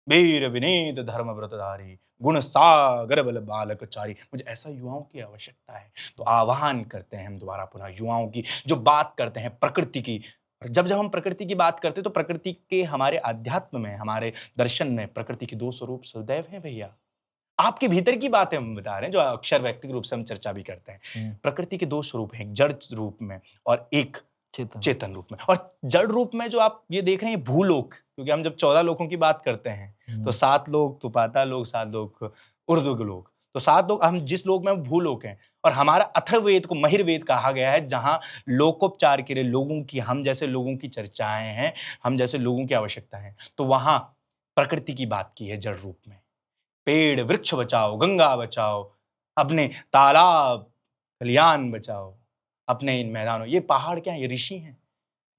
वीर विनीत धर्म व्रतधारी, गुण सागर बल बालकचारी। मुझे ऐसा युवाओं की आवश्यकता है। तो आह्वान करते हैं हम दोबारा पुनः युवाओं की, जो बात करते हैं प्रकृति की। और जब जब हम प्रकृति की बात करते हैं तो प्रकृति के हमारे अध्यात्म में, हमारे दर्शन में प्रकृति के दो स्वरूप सदैव हैं भैया। आपके भीतर की बातें हम बता रहे हैं, जो अक्सर व्यक्तिगत रूप से हम चर्चा भी करते हैं। प्रकृति के दो स्वरूप हैं, एक जड़ रूप में और एक चेतन रूप में। और जड़ रूप में जो आप ये देख रहे हैं भूलोक, क्योंकि हम जब 14 लोकों की बात करते हैं तो 7 लोक तो पाताल लोक, 7 लोक ऊर्ध्व लोक, तो 7 लोक हम जिस लोक में भूलोक हैं। और हमारा अथर्ववेद को महिर्वेद कहा गया है, जहां लोकोपचार के लिए लोगों की, हम जैसे लोगों की चर्चाएं हैं, हम जैसे लोगों की आवश्यकता है। तो वहां प्रकृति की बात की है जड़ रूप में। पेड़ वृक्ष बचाओ, गंगा बचाओ, अपने तालाब खलियान बचाओ, अपने इन मैदानों। ये पहाड़ क्या है, ये ऋषि हैं,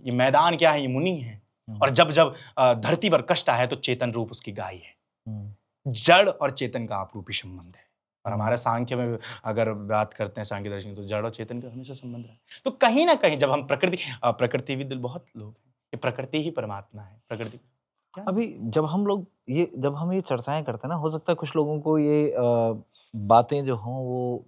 ये मैदान क्या है, ये मुनि हैं। और जब जब धरती पर कष्ट आया तो चेतन रूप उसकी गाय है। जड़ और चेतन का आपरूपी संबंध है। और हमारे सांख्य में अगर बात करते हैं, सांख्य दर्शन, तो जड़ और चेतन का हमेशा संबंध है। तो कहीं ना कहीं जब हम प्रकृतिविद बहुत लोग हैं, ये प्रकृति ही परमात्मा है। प्रकृति अभी जब हम ये चर्चाएं करते हैं ना, हो सकता है कुछ लोगों को ये बातें जो हों वो,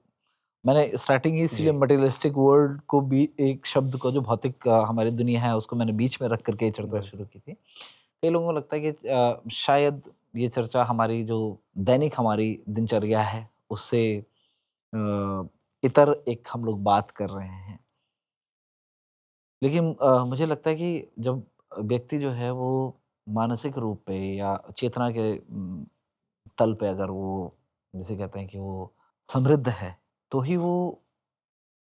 मैंने स्टार्टिंग इसीलिए मटेरियलिस्टिक वर्ल्ड को भी, एक शब्द को जो भौतिक हमारी दुनिया है उसको मैंने बीच में रख करके ये चर्चा शुरू की थी। कई लोगों को लगता है कि शायद ये चर्चा हमारी जो दैनिक हमारी दिनचर्या है उससे इतर एक हम लोग बात कर रहे हैं। लेकिन मुझे लगता है कि जब व्यक्ति जो है वो मानसिक रूप पे या चेतना के तल पे अगर वो, जिसे कहते हैं कि वो समृद्ध है, तो ही वो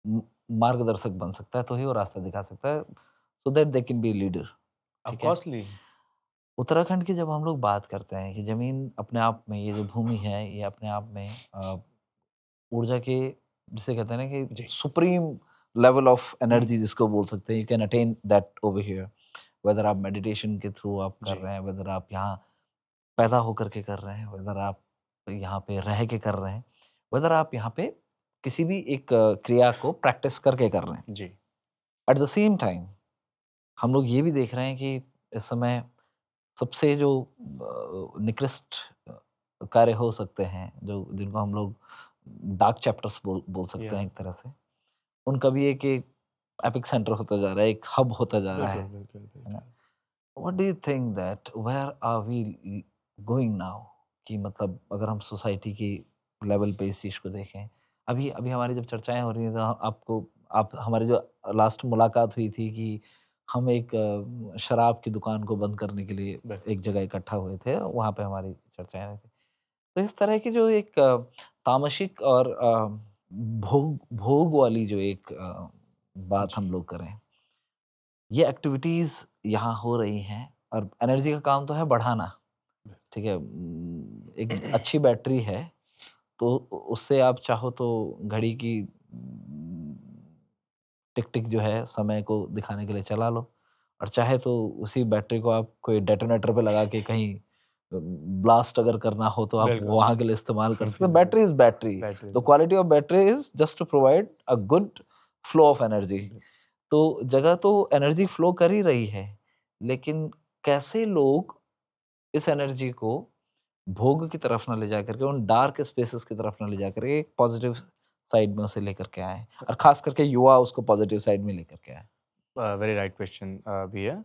मार्गदर्शक बन सकता है, तो ही वो रास्ता दिखा सकता है, so that they can be leader. ठीक है। उत्तराखंड की जब हम लोग बात करते हैं कि जमीन अपने आप में, ये जो भूमि है ये अपने आप में ऊर्जा के, जिसे कहते हैं ना कि सुप्रीम लेवल ऑफ एनर्जी जिसको बोल सकते हैं, you can attain that over here. Whether आप मेडिटेशन के थ्रू आप कर रहे हैं, वेदर आप यहाँ पैदा होकर के कर रहे हैं, वेदर आप यहाँ पे रह के कर रहे हैं, वेदर आप यहाँ पे किसी भी एक क्रिया को प्रैक्टिस करके कर रहे हैं। एट द सेम टाइम हम लोग ये भी देख रहे हैं कि इस समय सबसे जो निकृष्ट कार्य हो सकते हैं, जो जिनको हम लोग डार्क चैप्टर्स बोल सकते हैं एक तरह से, उनका भी एक एपिक सेंटर होता जा रहा है, एक हब होता जा रहा है ना? What do you think that where are we going now? कि मतलब अगर हम सोसाइटी की लेवल पे इस चीज़ को देखें, अभी अभी हमारी जब चर्चाएँ हो रही हैं तो आप हमारी जो लास्ट मुलाकात हुई थी कि हम एक शराब की दुकान को बंद करने के लिए एक जगह इकट्ठा हुए थे, वहाँ पे हमारी चर्चाएँ हुई थी। तो इस तरह की जो एक तामसिक और भोग भोग वाली जो एक बात हम लोग करें, ये एक्टिविटीज़ यहाँ हो रही हैं और एनर्जी का काम तो है बढ़ाना, ठीक है? एक अच्छी बैटरी है, तो उससे आप चाहो तो घड़ी की टिक-टिक जो है समय को दिखाने के लिए चला लो, और चाहे तो उसी बैटरी को आप कोई डेटोनेटर पे लगा के कहीं ब्लास्ट अगर करना हो तो आप वहाँ के लिए इस्तेमाल कर सकते हैं। Battery is battery. The quality of battery is just to provide a good flow of energy. तो जगह तो एनर्जी फ्लो कर ही रही है, लेकिन कैसे लोग इस एनर्जी को भोग की तरफ ना ले जाकर के, उन डार्क स्पेसेस की तरफ ना ले जाकर के एक पॉजिटिव साइड में उसे लेकर के आए, और खास करके युवा उसको पॉजिटिव साइड में लेकर के आए। वेरी राइट क्वेश्चन भैया।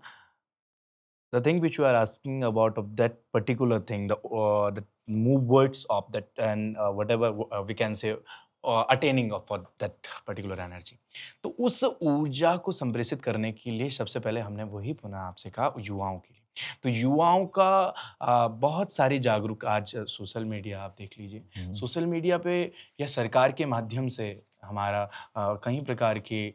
The thing which you are asking about of that particular thing, the movements of that, and whatever we can say attaining of that particular energy, तो उस ऊर्जा को संप्रेषित करने के लिए सबसे पहले हमने वही पुनः आपसे कहा युवाओं के लिए। तो युवाओं का बहुत सारी जागरूक, आज सोशल मीडिया आप देख लीजिए, सोशल मीडिया पे या सरकार के माध्यम से हमारा कई प्रकार के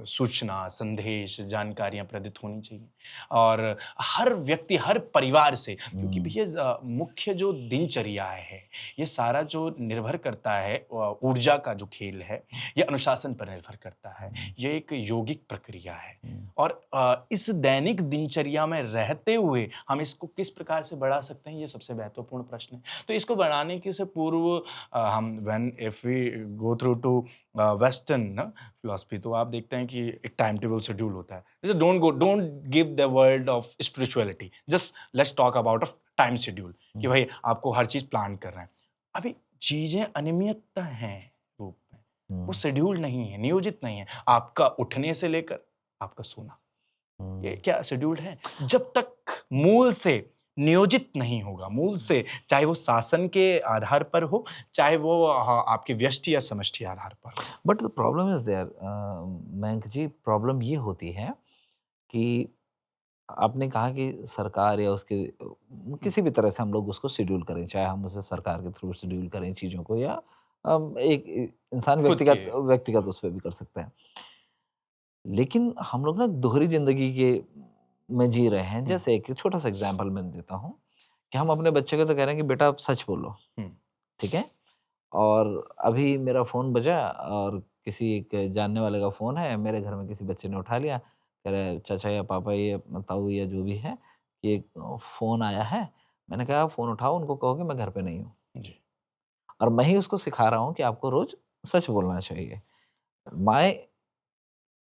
सूचना, संदेश, जानकारियाँ प्रदत्त होनी चाहिए और हर व्यक्ति, हर परिवार से, क्योंकि हुँ, भैया मुख्य जो दिनचर्या है, ये सारा जो निर्भर करता है ऊर्जा का जो खेल है, ये अनुशासन पर निर्भर करता है। हुँ, ये एक यौगिक प्रक्रिया है हुँ, और इस दैनिक दिनचर्या में रहते हुए हम इसको किस प्रकार से बढ़ा सकते हैं, ये सबसे महत्वपूर्ण प्रश्न है। तो इसको बढ़ाने के से पूर्व हम when if we go through to western ना फिलॉसफी, तो आप देखते हैं कि एक टाइम टेबल शेड्यूल होता है। जैसे don't give the world of spirituality, just let's talk about a time schedule कि हुँ, भाई आपको हर चीज़ प्लान करना है। अभी चीज़ें अनियमितता हैं रूप में, वो हुँ, शेड्यूल नहीं है, नियोजित नहीं है। आपका उठने से लेकर आपका सोना, ये हुँ। क्या शेड्यूल्ड है? जब तक मूल से नियोजित नहीं होगा, मूल से, चाहे वो शासन के आधार पर हो, चाहे वो आपके व्यष्टि या समष्टि आधार पर हो। But the problem is there Mayank ji, problem ये होती है कि आपने कहा कि सरकार या उसके हुँ, किसी भी तरह से हम लोग उसको शेड्यूल करें, चाहे हम उसे सरकार के थ्रू शेड्यूल करें चीज़ों को या एक इंसान खुद के। व्यक्तिगत व्यक्तिगत उस पे भी कर सकते हैं। लेकिन हम लोग ना दोहरी ज़िंदगी के में जी रहे हैं। हुँ, जैसे एक छोटा-सा एग्ज़ाम्पल मैं देता हूँ कि हम अपने बच्चे को तो कह रहे हैं कि बेटा आप सच बोलो, हुँ, ठीक है? और अभी मेरा फ़ोन बजा और किसी एक जानने वाले का फ़ोन है, मेरे घर में किसी बच्चे ने उठा लिया, कह रहा है चाचा या पापा ये ताऊ या जो भी है, कि एक फ़ोन आया है। मैंने कहा फ़ोन उठाओ, उनको कहो कि मैं घर पे नहीं हूँ। जी, और मैं ही उसको सिखा रहा हूँ कि आपको रोज़ सच बोलना चाहिए। My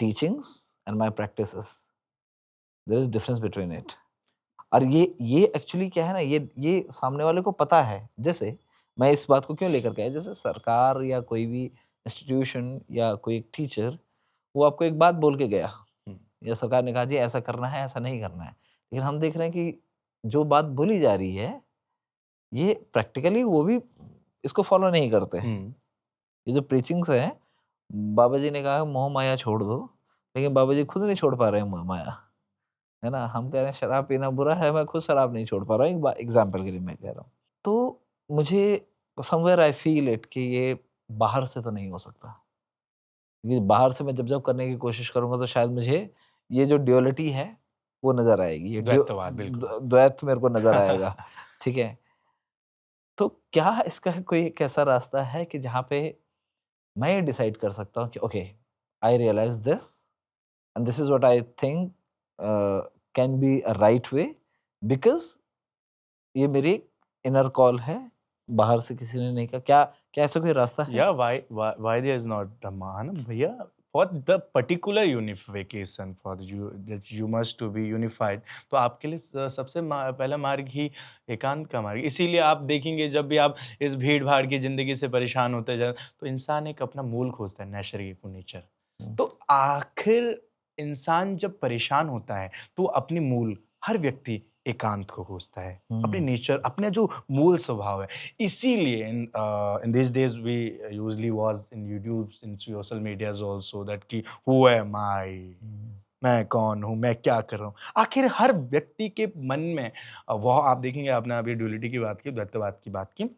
teachings and my practices, there is difference between it. और ये एक्चुअली क्या है ना, ये सामने वाले को पता है। जैसे मैं इस बात को क्यों लेकर के आया, जैसे सरकार या कोई भी इंस्टीट्यूशन या कोई एक टीचर, वो आपको एक बात बोल के गया हुँ, या सरकार ने कहा जी ऐसा करना है, ऐसा नहीं करना है। लेकिन हम देख रहे हैं कि जो बात बोली जा रही है, ये प्रैक्टिकली वो भी इसको फॉलो नहीं करते हैं। हुँ, ये जो प्रीचिंग्स हैं, बाबा जी ने कहा मोह माया छोड़ दो, लेकिन बाबा जी खुद नहीं छोड़ पा रहे हैं मोह माया। है ना? हम कह रहे हैं शराब पीना बुरा है, मैं खुद शराब नहीं छोड़ पा रहा हूँ, एक एग्ज़ाम्पल के लिए मैं कह रहा हूँ। तो मुझे समव्हेयर आई फ़ील इट कि ये बाहर से तो नहीं हो सकता। क्योंकि बाहर से मैं जब-जब करने की कोशिश करूँगा तो शायद मुझे ये जो ड्युअलिटी है, वो नज़र आएगी। ये द्वैतवाद बिल्कुल। द्वैत मेरे को नज़र आएगा, ठीक है? तो क्या इसका कोई एक ऐसा रास्ता है कि जहाँ पे मैं ये डिसाइड कर सकता हूँ कि okay, I realise this and this is what I think can be a right way because ये मेरी इनर कॉल है, बाहर से किसी ने नहीं कहा। क्या क्या ऐसा कोई रास्ता है? Yeah, why there is not Dhamma ना भैया, for the particular unification for you that you must to be unified, तो आपके लिए सबसे पहला मार्ग ही एकांत का मार्ग। इसीलिए आप देखेंगे जब भी आप इस भीड़ भाड़ की जिंदगी से परेशान होते जाए, तो इंसान एक अपना मूल खोजता है, नैसर्गिक नेचर। हुँ, तो आखिर इंसान जब परेशान होता है, तो अपनी मूल, हर व्यक्ति एकांत को खोजता है, अपने हुँ, नेचर, अपने जो मूल स्वभाव है। इसीलिए in these days we usually was in YouTube, in social medias also that कि who am I? हुँ, मैं कौन हूँ? मैं क्या कर रहा हूँ? आखिर हर व्यक्ति के मन में वह आप देखेंगे, आपने अभी ड्युअलिटी की बात की, द्वैतवाद की बात की,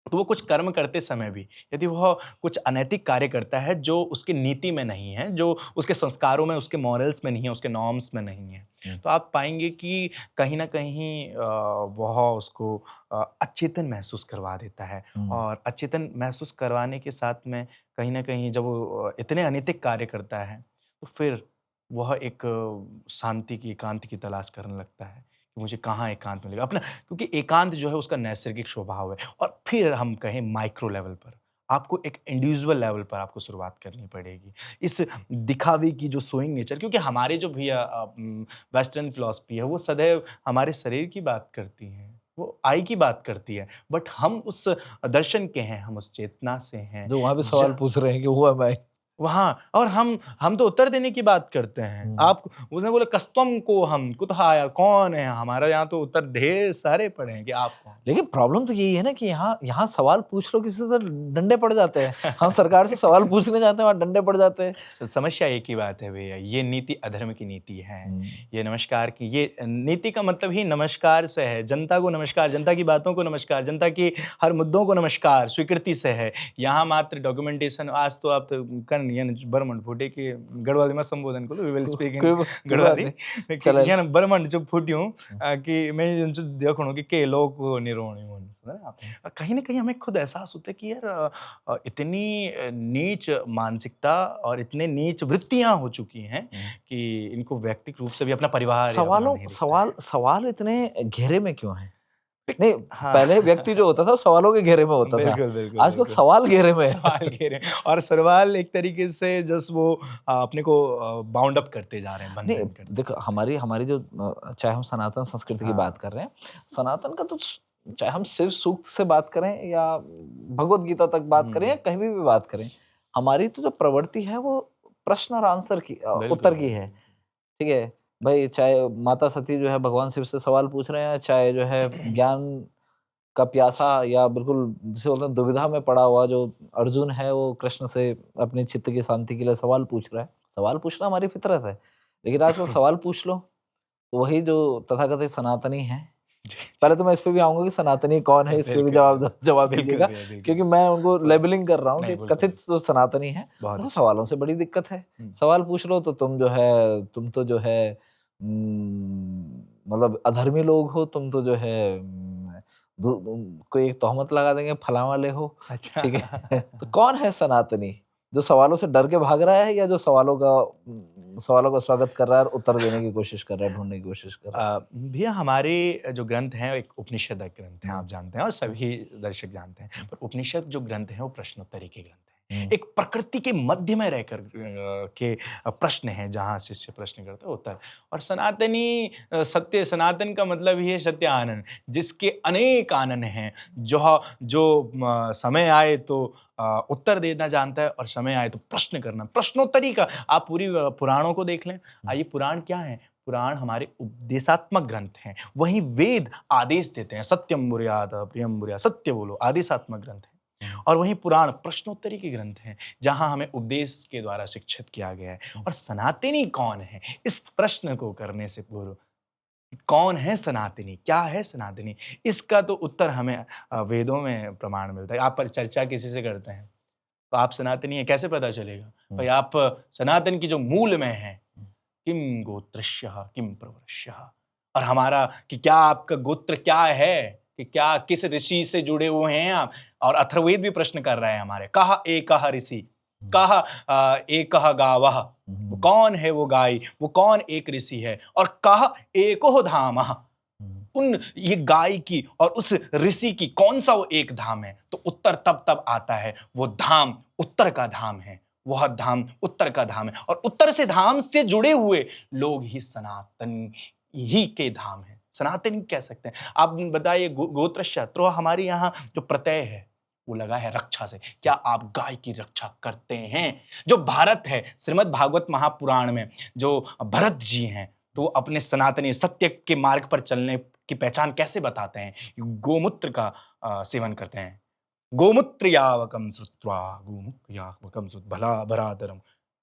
तो वो कुछ कर्म करते समय भी यदि वह कुछ अनैतिक कार्य करता है जो उसकी नीति में नहीं है, जो उसके संस्कारों में, उसके मॉरल्स में नहीं है, उसके नॉर्म्स में नहीं है, हुँ, तो आप पाएँगे कि कहीं न कहीं वह उसको अचेतन महसूस करवा देता है हुँ, और अचेतन महसूस करवाने के साथ में कहीं न कहीं जब वो इतने अनैतिक कार्य करता है, तो फिर वह एक शांति की, एकांत की तलाश करने लगता है कि मुझे कहाँ एकांत मिलेगा। अपना, क्योंकि एकांत जो है उसका नैसर्गिक स्वभाव है। और फिर हम कहें माइक्रो लेवल पर, आपको एक इंडिविजुअल लेवल पर आपको शुरुआत करनी पड़ेगी। इस दिखावे की जो शोइंग नेचर, क्योंकि हमारे जो भैया वेस्टर्न फिलॉसफी है वो सदैव हमारे शरीर की बात करती है, वो आई की बात करती है। बट हम उस दर्शन के हैं, हम उस चेतना से हैं। जो वहाँ पे सवाल ज पूछ रहे हैं कि हू एम आई? वहाँ और हम तो उत्तर देने की बात करते हैं। हुँ। आप उसने बोला कस्त्वम को हम, कुतः आया, कौन है? हमारे यहाँ तो उत्तर ढेर सारे पड़े हैं कि आप कौन? लेकिन प्रॉब्लम तो यही है ना कि यहाँ यहाँ सवाल पूछ लो किसी से तो डंडे पड़ जाते हैं। हम सरकार से सवाल पूछने जाते हैं, वहाँ डंडे पड़ जाते हैं। समस्या एक ही बात है भैया, ये नीति अधर्म की नीति है। हुँ, ये नमस्कार की, ये नीति का मतलब ही नमस्कार से है। जनता को नमस्कार, जनता की बातों को नमस्कार, जनता की हर मुद्दों को नमस्कार, स्वीकृति से है। यहाँ मात्र डॉक्यूमेंटेशन, आज तो आप तो येन बरमंड फुटे की गढ़वाली में संबोधन करो, वी विल स्पीक इन कोई कोई बात गढ़वाली नहीं कि चलेल येन बरमंड जो फुट्यूं कि मैं जो देखणो कि लोग निरोणी कहीं ना कहीं हमें खुद एहसास होता है कि यार इतनी नीच मानसिकता और इतने नीच वृत्तियां हो चुकी हैं कि इनको व्यक्तिगत रूप से भी अपना परिवार या अपना सवालों नहीं दिखता सवाल है। सवाल इतने घेरे में क्यों हैं? नहीं, हाँ पहले व्यक्ति जो होता था वो सवालों के घेरे में होता था। बिल्कुल बिल्कुल आजकल बिल्कुल सवाल घेरे में है। सवाल घेरे और सवाल एक तरीके से जस्ट वो अपने को बाउंड अप करते जा रहे हैं, नहीं, बंधन करते देखो जा रहे हैं। हमारी हमारी जो चाहे हम सनातन संस्कृति की बात हाँ कर रहे हैं, सनातन का तो चाहे हम शिव सूक्त से बात करें या भगवत गीता तक बात करें या हम्म, कहीं भी बात करें, हमारी तो जो प्रवृत्ति है वो प्रश्न और आंसर की बिल्कुल उत्तर की बिल्कुल है। ठीक है? भाई चाहे माता सती जो है भगवान शिव से सवाल पूछ रहे हैं, चाहे जो है ज्ञान का प्यासा या बिल्कुल जिसे बोलते हैं दुविधा में पड़ा हुआ जो अर्जुन है वो कृष्ण से अपने चित्त की शांति के लिए सवाल पूछ रहा है। सवाल पूछना हमारी फितरत है। लेकिन आजकल सवाल पूछ लो, तो वही जो तथाकथित सनातनी हैं, जी जी पहले तो मैं इस पे भी आऊँगा कि सनातनी कौन है, इस पे भी बिल्कुल बिल्कुल जवाब बिल्कुल दीजिएगा भैया बिल्कुल क्योंकि मैं उनको कोई लेबलिंग कर रहा हूँ नहीं कि बिल्कुल कथित जो सनातनी हैं, बहुत उनको अच्छा सवालों से बड़ी दिक्कत है। हम्म, सवाल पूछ लो तो तुम तो जो है मतलब अधर्मी लोग हो, तुम तो जो है कोई एक तोहमत लगा देंगे फलाँ वाले हो, अच्छा ठीक है? तो कौन है सनातनी? जो सवालों से डर के भाग रहा है या जो सवालों का स्वागत कर रहा है और उत्तर देने की कोशिश कर रहा है, ढूँढने की कोशिश कर रहा है? भैया हमारे जो ग्रंथ हैं एक उपनिषद ग्रंथ हैं, हुँ, आप जानते हैं और सभी दर्शक जानते हैं, हुँ, पर उपनिषद जो ग्रंथ हैं वो प्रश्नोत्तरी के ग्रंथ हैं। हुँ, एक प्रकृति के मध्य में रहकर के प्रश्न हैं जहाँ शिष्य प्रश्न करता है उत्तर। और सनातनी सत्य सनातन का मतलब ही है सत्य आनंद, जिसके अनेक आनंद हैं, जो जो समय आए तो उत्तर देना जानता है और समय आए तो प्रश्न करना, प्रश्नोत्तरी का आप पूरी पुराणों को देख लें। हुँ, आइए पुराण क्या है? पुराण हमारे उपदेशात्मक ग्रंथ हैं। वहीं वेद आदेश देते हैं, सत्यम मुर्याद प्रियम मुर्याद, सत्य बोलो, आदेशात्मक ग्रंथ हैं। हुँ, और वहीं पुराण प्रश्नोत्तरी के ग्रंथ हैं, जहां हमें उपदेश के द्वारा शिक्षित किया गया है। हुँ, और सनातनी कौन है, इस प्रश्न को करने से पूर्व कौन है सनातनी, क्या है सनातनी, इसका तो उत्तर हमें वेदों में प्रमाण मिलता है। आप पर चर्चा किसी से करते हैं तो आप सनातनी हैं, कैसे पता चलेगा? हुँ, भाई आप सनातन की जो मूल में हैं, हुँ, किम गोत्रस्य किम प्रवरस्य, और हमारा कि क्या आपका गोत्र क्या है, कि क्या किस ऋषि से जुड़े हुए हैं आप। और अथर्ववेद भी प्रश्न कर रहा है हमारे, कहा एकह ऋषि, हुँ, कहा एकह गावः, वो हुँ, कौन है वो गाय, वो कौन एक ऋषि है, और कहा एको धाम, हुँ, उन ये गाय की और उस ऋषि की कौन सा वो एक धाम है। तो उत्तर तब तब आता है, वो धाम उत्तर का धाम है, वह धाम उत्तर का धाम है, और उत्तर से धाम से जुड़े हुए लोग ही सनातन ही के धाम है, सनातन कह सकते हैं। आप बताइए गोत्र शत्रु हमारे यहाँ जो प्रत्यय है वो लगा है रक्षा से, क्या आप गाय की रक्षा करते हैं? जो भारत है, श्रीमद् भागवत महापुराण में जो भरत जी हैं, तो वो अपने सनातनी सत्य के मार्ग पर चलने की पहचान कैसे बताते हैं? गोमूत्र का सेवन करते हैं। गोमूत्र यावकम श्रुत्वा गोमुख यावकम श्रुत भला भराधरम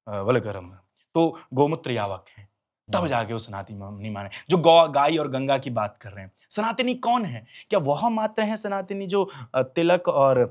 वलकरम। तो गोमूत्र यावक है, तब हुँ, जाके वो सनातनी नहीं माने। जो गाय और गंगा की बात कर रहे हैं, सनातनी कौन है? क्या वह मात्र है सनातनी जो तिलक और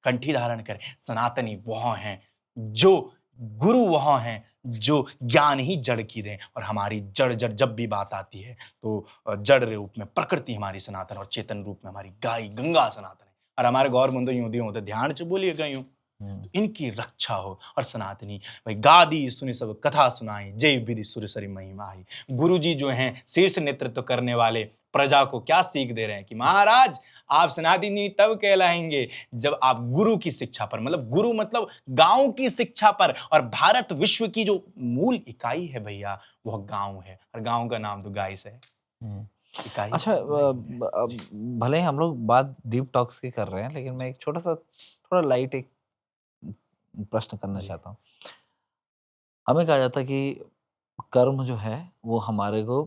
कंठी धारण करें? सनातनी वह हैं जो गुरु, वह हैं जो ज्ञान ही जड़ की दें। और हमारी जड़ जड़ जब भी बात आती है तो जड़ रूप में प्रकृति हमारी सनातन और चेतन रूप में हमारी गाय गंगा सनातन है। और हमारे गौर मुंदो यूं दी होते ध्यान च बोलिएगा यूं, हुँ। तो इनकी रक्षा हो। और सनातनी भाई गादी सुनि सब कथा सुनाई, जय विधि सुर सरी महिमा आई। गुरु जी जो हैं शीर्ष नेतृत्व करने वाले, प्रजा को क्या सीख दे रहे हैं कि महाराज आप सनातनी तब कहलाएंगे जब आप गुरु की शिक्षा पर, मतलब गुरु मतलब गांव की शिक्षा पर। और भारत विश्व की जो मूल इकाई है भैया, वह गांव है, और गांव का नाम तो गाय से है। हुँ। इकाई अच्छा गाय है जी। भले ही हम लोग बात डीप टॉक्स की कर रहे हैं, लेकिन मैं एक छोटा-सा थोड़ा लाइट एक प्रश्न करना जी। चाहता हूँ। हमें कहा जाता है कि कर्म जो है, वो हमारे को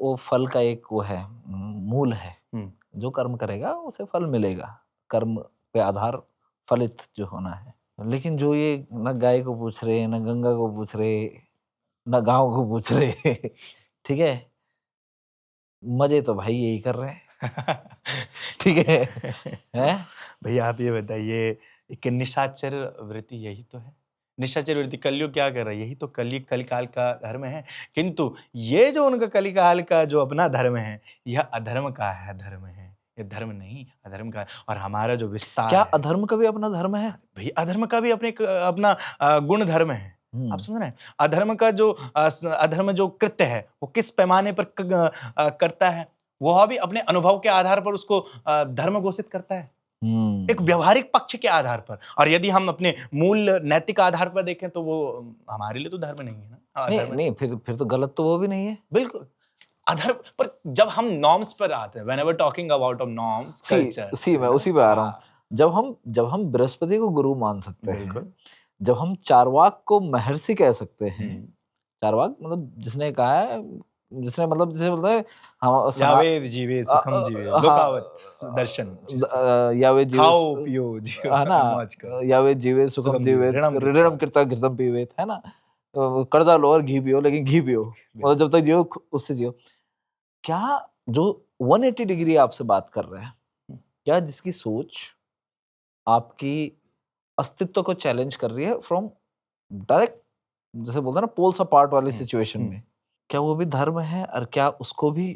वो फल का एक वो है मूल है। हम्म। जो कर्म करेगा उसे फल मिलेगा। कर्म पे आधार फलित जो होना है। लेकिन जो ये ना गाय को पूछ रहे, ना गंगा को पूछ रहे, ना गाँव को पूछ रहे, ठीक है? मज़े तो भाई यही कर रहे हैं, ठीक है? हैं? भैया आप ये बताइए, एक निशाचर वृत्ति यही तो है? निशाचर वृत्ति, कलयुग क्या कर रहा है, यही तो कलिकाल का धर्म है। किंतु ये जो उनका कलिकाल का जो अपना धर्म है, यह अधर्म का है, धर्म है, ये धर्म नहीं अधर्म का है। और हमारा जो विस्तार क्या है, अधर्म का भी अपना धर्म है? भाई अधर्म का भी अपना गुण धर्म है। आप समझ रहे हैं, अधर्म का जो अधर्म जो कृत्य है वो किस पैमाने पर करता है, वह भी अपने अनुभव के आधार पर उसको धर्म घोषित करता है, एक व्यवहारिक पक्ष के आधार पर। और यदि हम अपने मूल नैतिक आधार पर देखें तो वो हमारे लिए तो धर्म नहीं है ना। नहीं धर्म नहीं, फिर तो गलत तो वो भी नहीं है। बिल्कुल अधर्म। पर जब हम नॉर्म्स पर आते हैं, whenever talking about of norms culture, मैं उसी पे आ रहा हूँ। जब हम बृहस्पति को गुरु मान सकते हैं, बिल्कुल, जब हम चार्वाक को महर्षि कह सकते हैं, चार्वाक मतलब जिसने कहा है, जिसने मतलब जिसे बोलते हैं हम यावेद जीवे सुखम जीवे लोकावत दर्शन, यावे जीवे खाओ पियो जियो है ना, मौज करो, यावे जीवे सुखम सुखम जीवे जीवे ऋणम ऋणम कृता घृतम पीवेत, है ना। कर्जा लो और घी पियो, लेकिन घी पियो, मतलब जब तक जियो उससे जियो। क्या जो 180 डिग्री आपसे बात कर रहे हैं, क्या जिसकी सोच आपकी अस्तित्व को चैलेंज कर रही है फ्रॉम डायरेक्ट, जैसे बोलते हैं ना पोल्स अपार्ट वाली सिचुएशन में, क्या वो भी धर्म है? और क्या उसको भी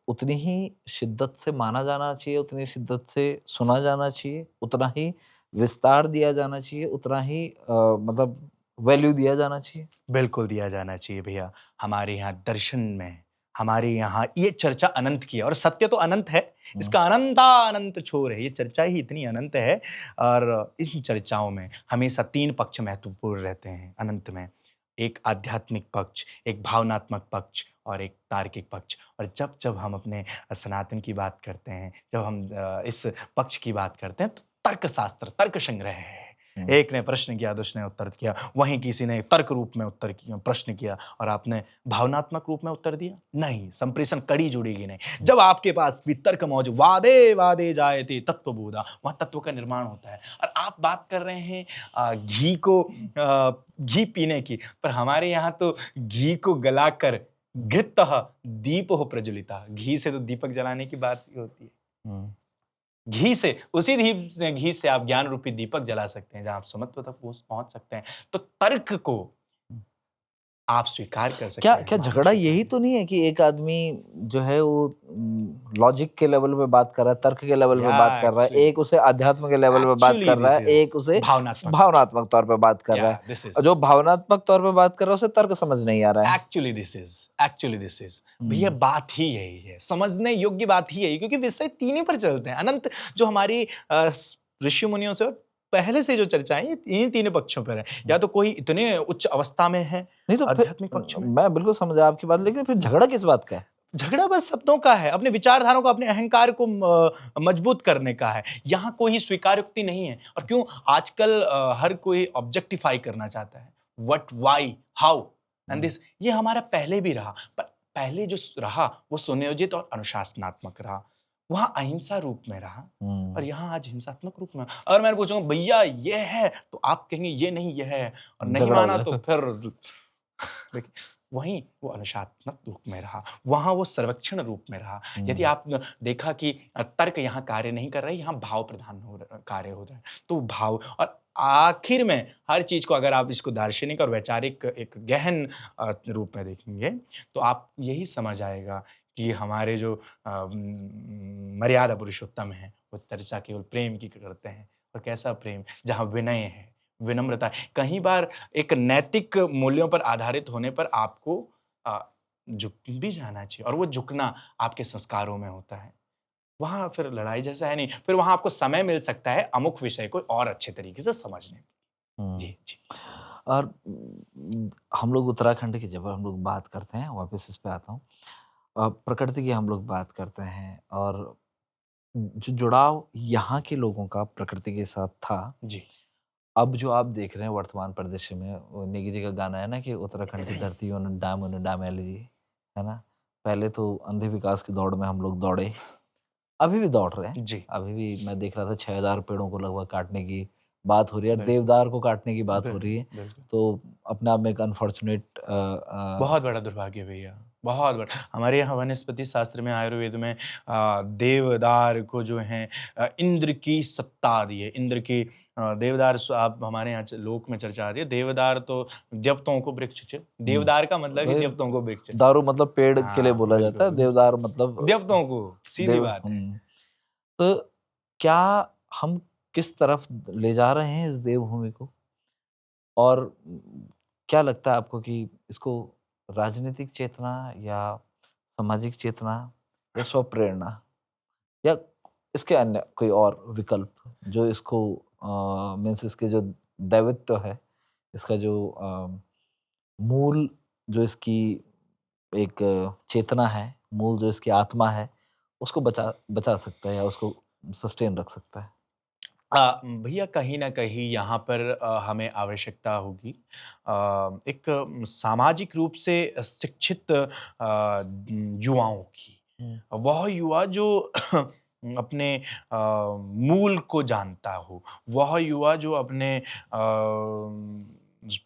उतनी ही शिद्दत से माना जाना चाहिए, उतनी शिद्दत से सुना जाना चाहिए, उतना ही विस्तार दिया जाना चाहिए, उतना ही मतलब वैल्यू दिया जाना चाहिए? बिल्कुल दिया जाना चाहिए भैया। हमारे यहाँ दर्शन में, हमारे यहाँ ये चर्चा अनंत की है, और सत्य तो अनंत है, इसका अनंत छोर है, ये चर्चा ही इतनी अनंत है। और इन चर्चाओं में हमेशा 3 पक्ष महत्वपूर्ण रहते हैं अनंत में, एक आध्यात्मिक पक्ष, एक भावनात्मक पक्ष और एक तार्किक पक्ष। और जब जब हम अपने सनातन की बात करते हैं, जब हम इस पक्ष की बात करते हैं, तो तर्कशास्त्र, तर्क संग्रह है। एक ने प्रश्न किया, दूसरे ने उत्तर किया, वहीं किसी ने तर्क रूप में उत्तर किया, प्रश्न किया, और आपने भावनात्मक रूप में उत्तर दिया। नहीं, संप्रेषण कड़ी जुड़ेगी नहीं। जब आपके पास भी तर्क मौजूद, वादे वादे जायते तत्वबोधा, वहां तत्व का निर्माण होता है। और आप बात कर रहे हैं घी पीने की, पर हमारे यहाँ तो घी को गलाकर घृतः दीपो प्रज्वलिता, घी से तो दीपक जलाने की बात ही होती है। घी से, उसी घी से आप ज्ञान रूपी दीपक जला सकते हैं, जहां आप समत्व तक पहुंच सकते हैं। तो तर्क को आप स्वीकार कर सकते क्या हैं। क्या झगड़ा यही तो नहीं है कि एक आदमी जो है वो लॉजिक के लेवल पे बात कर रहा है, तर्क के लेवल पे बात कर रहा है, एक उसे अध्यात्म के लेवल पे बात कर रहा है, एक उसे भावनात्मक तौर पे बात कर रहा है, और जो भावनात्मक तौर पे बात कर रहा है उसे तर्क समझ नहीं आ रहा है। एक्चुअली दिस इज भैया, बात ही यही है, समझने योग्य बात ही यही, क्योंकि विषय 3 ही पर चलते हैं अनंत। जो हमारी ऋषि मुनियों से पहले से जो चर्चाएं इन 3 पक्षों पर है, या तो कोई इतने उच्च अवस्था में है, नहीं तो आध्यात्मिक पक्ष में। मैं बिल्कुल समझा आपकी बात, लेकिन फिर झगड़ा किस बात का है? झगड़ा बस शब्दों का है, अपने विचारधाराओं को, अपने अहंकार को मजबूत करने का है। यहाँ कोई स्वीकारोक्ति नहीं है। और क्यों आजकल हर कोई ऑब्जेक्टिफाई करना चाहता है, what, why, how and this. ये हमारा पहले भी रहा, पर पहले जो रहा वो सुनियोजित और अनुशासनात्मक रहा, वहां अहिंसा रूप में रहा, और यहाँ आज हिंसात्मक रूप में। अगर मैं पूछूंगा भैया ये है, तो आप कहेंगे ये नहीं ये है, और नहीं माना तो फिर देखिए, वहीं वो अनुशासनात्मक रूप में रहा, वहां वो सर्वेक्षण रूप में रहा। यदि आप देखा कि तर्क यहाँ कार्य नहीं कर रहे, यहाँ भाव प्रधान कार्य हो रहा है, तो भाव। और आखिर में हर चीज को अगर आप इसको दार्शनिक और वैचारिक एक गहन रूप में देखेंगे, तो आप यही समझ आएगा कि हमारे जो मर्यादा पुरुषोत्तम है, वो चर्चा केवल प्रेम की करते हैं। और कैसा प्रेम, जहाँ विनय है, विनम्रता है। कहीं बार एक नैतिक मूल्यों पर आधारित होने पर आपको झुक भी जाना चाहिए, और वो झुकना आपके संस्कारों में होता है। वहां फिर लड़ाई जैसा है नहीं, फिर वहां आपको समय मिल सकता है अमुक विषय को और अच्छे तरीके से समझने में। जी जी। और हम लोग उत्तराखंड की जब हम लोग बात करते हैं, वापस इस पे आता हूँ, प्रकृति की हम लोग बात करते हैं, और जो जुड़ाव यहाँ के लोगों का प्रकृति के साथ था, जी। अब जो आप देख रहे हैं वर्तमान परिदृश्य में, वो नेगी जी का गाना है ना कि उत्तराखंड की धरती उन डाम एली, है ना। पहले तो अंधे विकास की दौड़ में हम लोग दौड़े, अभी भी दौड़ रहे हैं। जी। अभी भी मैं देख रहा था 6000 पेड़ों को लगभग काटने की बात हो रही है, बिल्कुल। देवदार को काटने की बात हो रही है। बिल्कुल। तो अपने आप में एक अनफॉर्चुनेट बहुत बड़ा दुर्भाग्य भैया। बहुत बड़ा। हमारे यहाँ वनस्पति शास्त्र में, आयुर्वेद में देवदार को जो है इंद्र की सत्ता दी है। इंद्र की देवदार आप हमारे यहाँ लोक में चर्चा आती है, देवदार तो देवताओं को वृक्ष छे। हुँ। देवदार का मतलब ही वही देवताओं को वृक्ष। दारू मतलब पेड़ के लिए हाँ, बोला जाता बिल्कुल, है, बिल्कुल। देवदार मतलब देवताओं को, सीधी देव बात है। तो क्या हम किस तरफ ले जा रहे हैं इस देवभूमि को? और क्या लगता है आपको कि इसको राजनीतिक चेतना या सामाजिक चेतना या स्वप्रेरणा या इसके अन्य कोई और विकल्प जो इसको मीन्स इसके जो दैवित्व है, इसका जो मूल जो इसकी एक चेतना है, मूल जो इसकी आत्मा है, उसको बचा बचा सकता है या उसको सस्टेन रख सकता है? भैया कहीं न कहीं यहाँ पर हमें आवश्यकता होगी एक सामाजिक रूप से शिक्षित युवाओं की। हुँ, वह युवा जो अपने मूल को जानता हो, वह युवा जो अपने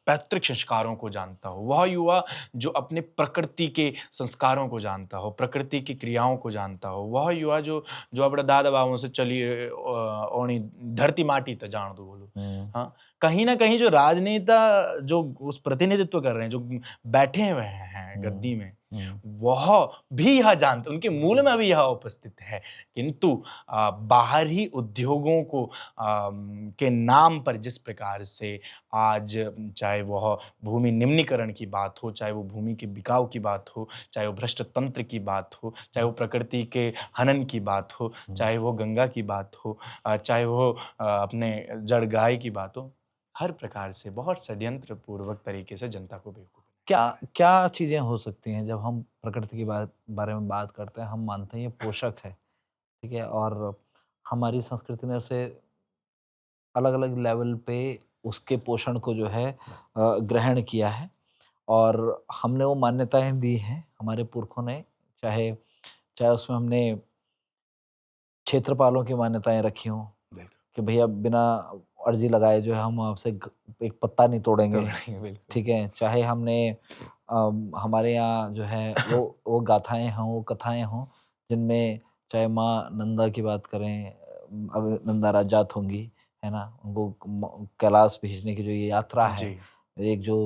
पैतृक संस्कारों को जानता हो, वह युवा जो अपने प्रकृति के संस्कारों को जानता हो, प्रकृति की क्रियाओं को जानता हो, वह युवा जो जो अपने दादा-बाबों से चली ओणी धरती माटी त जाण दो बोलो। हुँ, हाँ, कहीं न कहीं जो राजनेता जो उस प्रतिनिधित्व कर रहे हैं, जो बैठे हुए हैं हुँ, गद्दी में, हुँ, वह भी यह जानते उनके मूल में भी यह उपस्थित है। किंतु बाहरी उद्योगों को के नाम पर जिस प्रकार से आज चाहे वह भूमि निम्नीकरण की बात हो, चाहे वो भूमि के बिकाव की बात हो, चाहे वो भ्रष्ट तंत्र की बात हो, चाहे वो प्रकृति के हनन की बात हो, हुँ। चाहे वो गंगा की बात हो, चाहे वो अपने जड़ गाय की बात हो, हर प्रकार से बहुत षड्यंत्र पूर्वक तरीके से जनता को बेवकूफ़ बनाया क्या जा रहा है। क्या चीज़ें हो सकती हैं जब हम प्रकृति की बारे में बात करते हैं, हम मानते हैं ये पोषक है, ठीक है? और हमारी संस्कृति ने उसे अलग-अलग लेवल पे उसके पोषण को जो है ग्रहण किया है और हमने वो मान्यताएँ दी हैं, हमारे पुरखों ने, चाहे चाहे उसमें हमने क्षेत्रपालों की मान्यताएँ रखी हों, बिल्कुल, कि भैया बिना अर्ज़ी लगाए जो है हम आपसे एक पत्ता नहीं तो तोड़ेंगे, बिल्कुल। ठीक है? चाहे हमने हमारे यहाँ जो है वो गाथाएँ हों, वो कथाएँ हों, जिनमें चाहे माँ नंदा की बात करें, अब नंदा राजात होंगी, है ना? उनको कैलाश भेजने की जो ये यात्रा है, जी, एक जो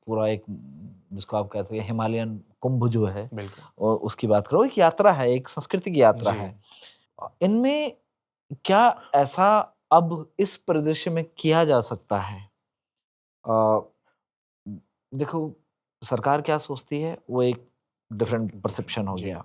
पूरा एक जिसको आप कहते हैं हिमालयन कुंभ जो है, बिल्कुल। उसकी बात करो, एक यात्रा है, एक सांस्कृतिक यात्रा जी। है। इनमें क्या ऐसा अब इस परिदृश्य में किया जा सकता है? अ, देखो सरकार क्या सोचती है वो एक एक डिफरेंट डिफरेंट परसेप्शन हो जी। गया।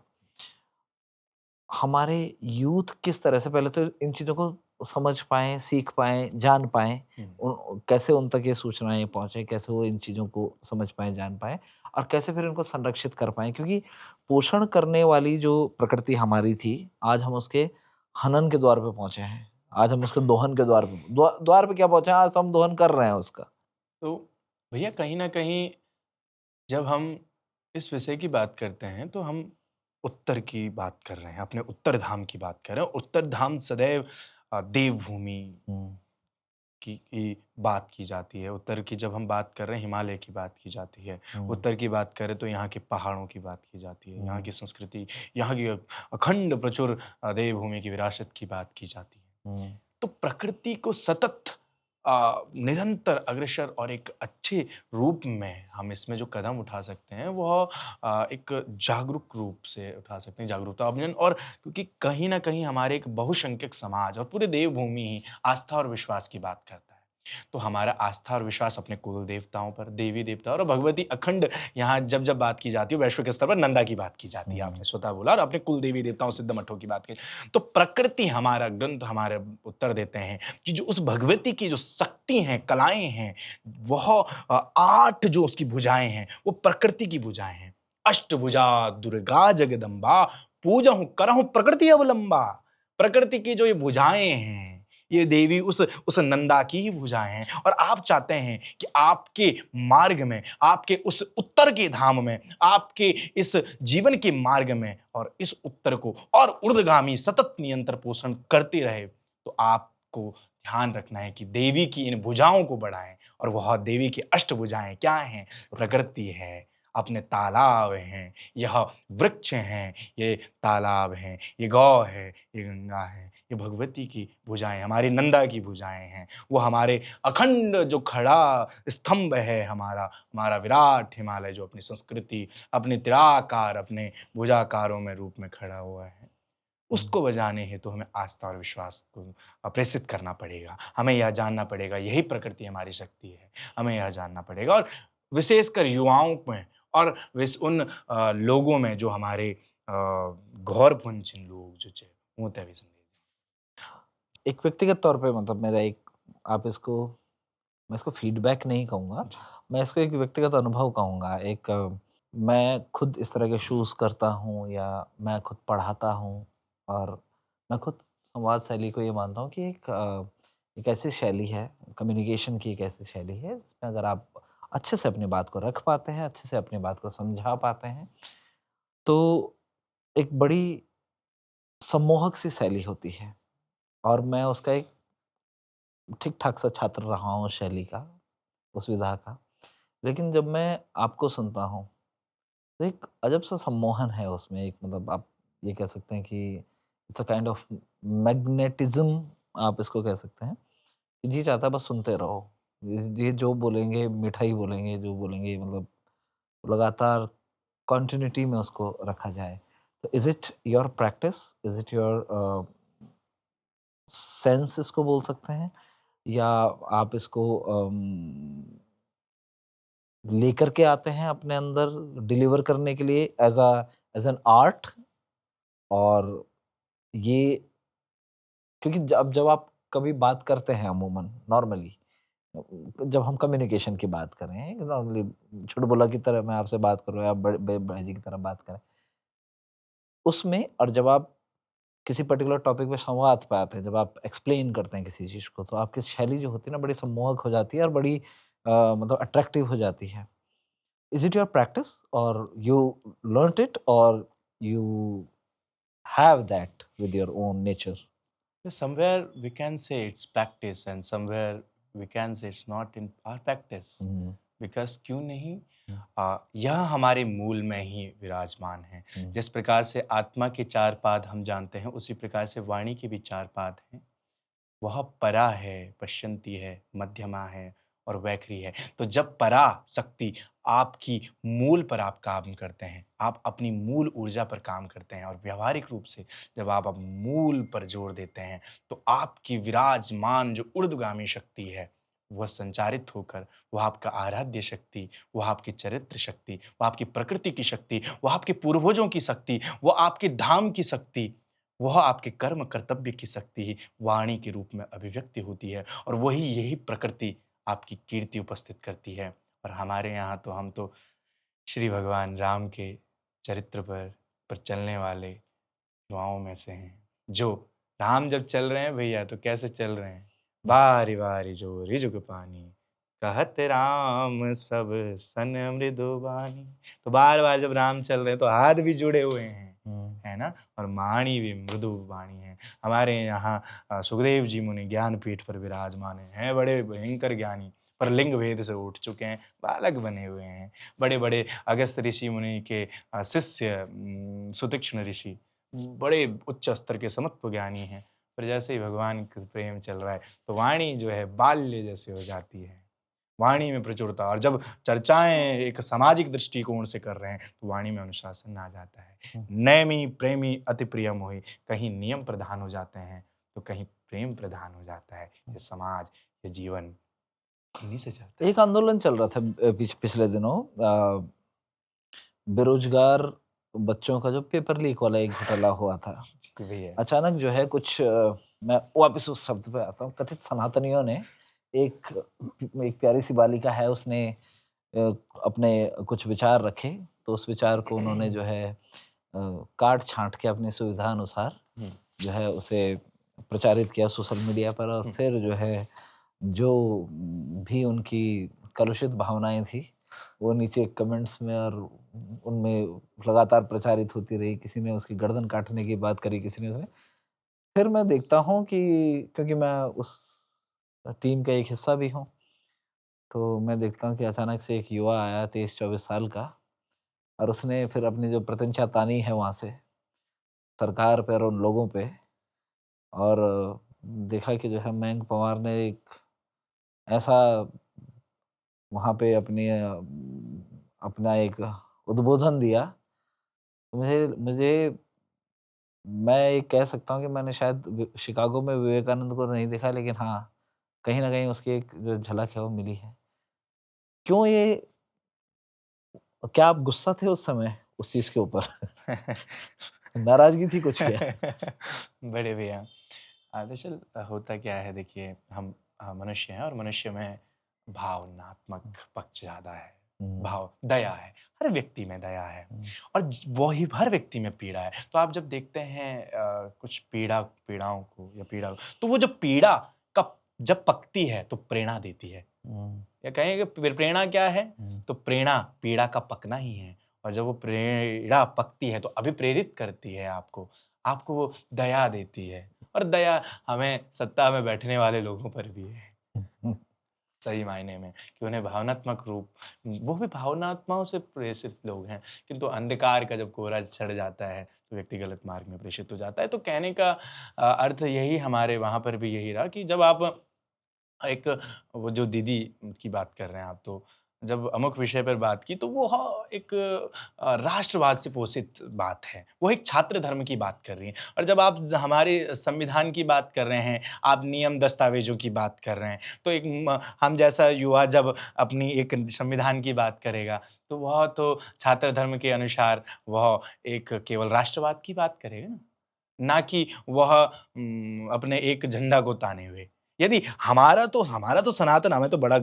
हमारे यूथ किस तरह से पहले तो इन चीज़ों को समझ पाएँ, सीख पाएँ, जान पाएँ, हुँ। कैसे उन तक ये सूचनाएँ पहुँचे, कैसे वो इन चीज़ों को समझ पाएँ, जान पाएँ और कैसे फिर इनको संरक्षित कर पाएँ? क्योंकि पोषण करने वाली जो प्रकृति हमारी थी, आज हम उसके हनन के द्वार पे पहुँचे हैं। आज हम उसके दोहन के द्वार पे द्वार पे क्या पहुँचे हैं, आज तो हम दोहन कर रहे हैं उसका। तो भैया कहीं न कहीं जब हम इस विषय की बात करते हैं, तो हम उत्तर की बात कर रहे हैं, अपने उत्तर धाम की बात कर रहे हैं। उत्तर धाम सदैव देवभूमि हुँ, की बात की जाती है। उत्तर की जब हम बात कर रहे हैं, हिमालय की बात की जाती है। हुँ, उत्तर की बात करें तो यहाँ के पहाड़ों की बात की जाती है। यहाँ हुँ, की संस्कृति, यहाँ की अखंड प्रचुर देवभूमि की विरासत की बात की जाती है। हुँ, तो प्रकृति को सतत निरंतर अग्रसर और एक अच्छे रूप में हम इसमें जो कदम उठा सकते हैं वह एक जागरूक रूप से उठा सकते हैं, जागरूकता अभियान। और क्योंकि कहीं न कहीं हमारे एक बहुसंख्यक समाज और पूरे देवभूमि ही आस्था और विश्वास की बात करता है। तो हमारा आस्था और विश्वास अपने कुल देवताओं पर, देवी-देवता और भगवती अखंड यहाँ जब-जब बात की जाती है वैश्विक स्तर पर नंदा की बात की जाती है, हुँ, आपने स्वतः बोला और अपने कुल देवी-देवताओं, सिद्ध मठों की बात की। तो प्रकृति हमारा ग्रंथ हमारे उत्तर देते हैं कि जो उस भगवती की जो शक्ति हैं, कलाएँ हैं, वह 8 जो उसकी भुजाएँ हैं, वो प्रकृति की भुजाएँ हैं। अष्टभुजा दुर्गा जगदम्बा, पूजहु करहु प्रकृति अवलंबा। प्रकृति की जो ये भुजाएँ हैं, ये देवी उस नंदा की ही भुजाएँ हैं और आप चाहते हैं कि आपके मार्ग में, आपके उस उत्तर के धाम में, आपके इस जीवन के मार्ग में और इस उत्तर को और ऊर्ध्वगामी सतत निरंतर पोषण करते रहे, तो आपको ध्यान रखना है कि देवी की इन भुजाओं को बढ़ाएँ और वह देवी की अष्टभुजाएँ क्या हैं? प्रकृति है, अपने तालाब हैं, यह वृक्ष हैं, ये तालाब हैं, ये गौ है, ये गंगा है, ये भगवती की भुजाएँ, हमारी नंदा की भुजाएँ हैं। वो हमारे अखंड जो खड़ा स्तंभ है हमारा, हमारा विराट हिमालय जो अपनी संस्कृति, अपने त्रिराकार, अपने भुजाकारों में रूप में खड़ा हुआ है। हुँ, उसको बजाने हेतु हमें आस्था और विश्वास को प्रेषित करना पड़ेगा। हमें यह जानना पड़ेगा यही प्रकृति हमारी शक्ति है। हमें यह जानना पड़ेगा और विशेषकर युवाओं में और उन लोगों में जो हमारे घोर-पुंजिन लोग जो चे होते भी संदेश। एक व्यक्तिगत तौर पे मतलब मेरा एक आप इसको मैं इसको फीडबैक नहीं कहूँगा, जी, मैं इसको एक व्यक्तिगत अनुभव कहूँगा। मैं खुद इस तरह के शूज़ करता हूँ या मैं खुद पढ़ाता हूँ और मैं खुद संवाद शैली को ये मानता हूँ कि एक ऐसी शैली है, कम्युनिकेशन की एक ऐसी शैली है, जिसमें अगर आप अच्छे से अपनी बात को रख पाते हैं, अच्छे से अपनी बात को समझा पाते हैं, तो एक बड़ी सम्मोहक सी शैली होती है और मैं उसका एक ठीक-ठाक सा छात्र रहा हूँ शैली का, उस विधा का। लेकिन जब मैं आपको सुनता हूँ, तो एक अजब-सा सम्मोहन है उसमें एक मतलब आप ये कह सकते हैं कि it's a kind of magnetism आप इसको कह सकते हैं। जी चाहता है बस सुनते रहो। ये जो बोलेंगे मीठा ही बोलेंगे, जो बोलेंगे मतलब लगातार कंटिन्यूटी में उसको रखा जाए। तो is it your practice? Is it your sense इसको बोल सकते हैं या आप इसको लेकर के आते हैं अपने अंदर डिलीवर करने के लिए एज़ एन आर्ट और ये क्योंकि जब आप कभी बात करते हैं अमूमन नॉर्मली जब हम कम्युनिकेशन की बात करें नॉर्मली चुटकुला की तरह मैं आपसे बात कर रहा हूँ या बड़े भाई जी की तरह बात करें उसमें और जब आप किसी पर्टिकुलर टॉपिक पे संवाद पे आते हैं, जब आप एक्सप्लेन करते हैं किसी चीज़ को, तो आपकी शैली जो होती है ना बड़ी सम्मोहक हो जाती है और बड़ी मतलब अट्रैक्टिव हो जाती है। इज़ इट योर प्रैक्टिस और यू लर्न्ड इट और you have that with your own nature? somewhere we can say it's practice and somewhere we can say it's not in our practice hmm, because क्यों नहीं हुँ, यह हमारे मूल में ही विराजमान है। हुँ, जिस प्रकार से आत्मा के 4 पाद हम जानते हैं, उसी प्रकार से वाणी के भी 4 पाद हैं। वह परा है, पश्यन्ती है, मध्यमा है और वैखरी है। तो जब पराशक्ति आपकी मूल पर आप काम करते हैं, आप अपनी मूल ऊर्जा पर काम करते हैं और व्यावहारिक रूप से जब आप मूल पर जोर देते हैं, तो आपकी विराजमान जो ऊर्ध्वगामी शक्ति है, वह संचारित होकर वह आपका आराध्य शक्ति, वह आपकी चरित्र शक्ति, वह आपकी प्रकृति की शक्ति, वह आपके पूर्वजों की शक्ति, वह आपके धाम की शक्ति, वह आपके कर्म कर्तव्य की शक्ति ही वाणी के रूप में अभिव्यक्ति होती है और वही यही प्रकृति आपकी कीर्ति उपस्थित करती है। और हमारे यहाँ तो हम तो श्री भगवान राम के चरित्र पर चलने वाले युवाओं में से हैं, जो राम जब चल रहे हैं भैया तो कैसे चल रहे हैं? बारी बारी जोरी जुग पानी, कहत राम सब सन मृदु बानी। तो बार-बार जब राम चल रहे हैं तो हाथ भी जुड़े हुए हैं, हुँ, है ना? और वाणी भी मृदु वाणी है। हमारे यहाँ सुखदेव जी मुनि ज्ञानपीठ पर विराजमान हैं बड़े भयंकर ज्ञानी, पर लिंग भेद से उठ चुके हैं, बालक बने हुए हैं। बड़े-बड़े अगस्त्य ऋषि मुनि के शिष्य सुतीक्ष्ण ऋषि बड़े उच्च स्तर के समत्व ज्ञानी हैं। पर जैसे ही भगवान का प्रेम चल रहा है, तो वाणी जो है बाल्य जैसे हो जाती है। वाणी में प्रचुरता और जब चर्चाएँ एक सामाजिक दृष्टिकोण से कर रहे हैं, तो वाणी में अनुशासन आ जाता है। हुँ। नेमी प्रेमी अति प्रिय मोहि, कहीं नियम प्रधान हो जाते हैं, तो कहीं प्रेम प्रधान हो जाता है। ये समाज, ये जीवन इन्हीं से चलता है। एक आंदोलन चल रहा था पिछले दिनों अ, बेरोज़गार बच्चों का जो पेपर लीक वाला एक घोटाला हुआ था। जी भैया। अचानक जो है कुछ मैं वापस उस शब्द पे आता हूँ, कथित सनातनियों ने एक एक प्यारी-सी बालिका है उसने अ, अपने कुछ विचार रखे, तो उस विचार को उन्होंने जो है काट-छाँट के अपनी सुविधा अनुसार हुँ, जो है उसे प्रचारित किया सोशल मीडिया पर और हुँ, फिर जो है जो भी उनकी कलुषित भावनाएँ थी, वो नीचे कमेंट्स में और उनमें लगातार प्रचारित होती रही। किसी ने उसकी गर्दन काटने की बात करी, किसी ने उसने फिर मैं देखता हूँ कि क्योंकि मैं उस टीम का एक हिस्सा भी हूँ, तो मैं देखता हूँ कि अचानक से एक युवा आया 23-24 साल का और उसने फिर अपनी जो प्रत्यंचा तानी है वहाँ से सरकार पे और उन लोगों पे, और देखा कि जो है मयंक पवार ने एक ऐसा वहाँ पे अपना एक उद्बोधन दिया। मुझे मुझे मैं ये कह सकता हूँ कि मैंने शायद शिकागो में विवेकानंद को नहीं देखा, लेकिन हाँ, कहीं न कहीं उसकी एक जो झलक है वो मिली है। क्यों ये क्या आप गुस्सा थे उस समय उस चीज़ के ऊपर? नाराज़गी थी कुछ क्या? बड़े भैया, दरअसल होता क्या है, देखिए हम मनुष्य हैं और मनुष्य में भावनात्मक पक्ष ज़्यादा है, हुँ, भाव दया है, हर व्यक्ति में दया है हुँ, और वही हर व्यक्ति में पीड़ा है। तो आप जब देखते हैं कुछ पीड़ाओं को या पीड़ा, तो वो जो पीड़ा कब जब पकती है तो प्रेरणा देती है, हुँ, या कहें कि प्रेरणा क्या है? हुँ, तो प्रेरणा पीड़ा का पकना ही है और जब वो प्रेरणा पकती है तो अभिप्रेरित करती है आपको, आपको वो दया देती है और दया हमें सत्ता में बैठने वाले लोगों पर भी है, हुँ, सही मायने में, कि उन्हें भावनात्मक रूप, वो भी भावनात्माओं से प्रेषित लोग हैं, किंतु अंधकार का जब कोहरा छड़ जाता है, तो व्यक्ति गलत मार्ग में प्रेषित हो जाता है। तो कहने का अर्थ यही हमारे वहाँ पर भी यही रहा कि जब आप एक वो जो दीदी की बात कर रहे हैं आप, तो जब अमुक विषय पर बात की तो वो एक राष्ट्रवाद से पोषित बात है। वो एक छात्र धर्म की बात कर रही हैं और जब आप हमारे संविधान की बात कर रहे हैं, आप नियम दस्तावेज़ों की बात कर रहे हैं, तो एक हम जैसा युवा जब अपनी एक संविधान की बात करेगा, तो वह तो छात्र धर्म के अनुसार वह एक केवल राष्ट्रवाद की बात करेगा ना। ना कि वह अपने एक झंडा को ताने हुए। यदि हमारा तो सनातन, हमें तो बड़ा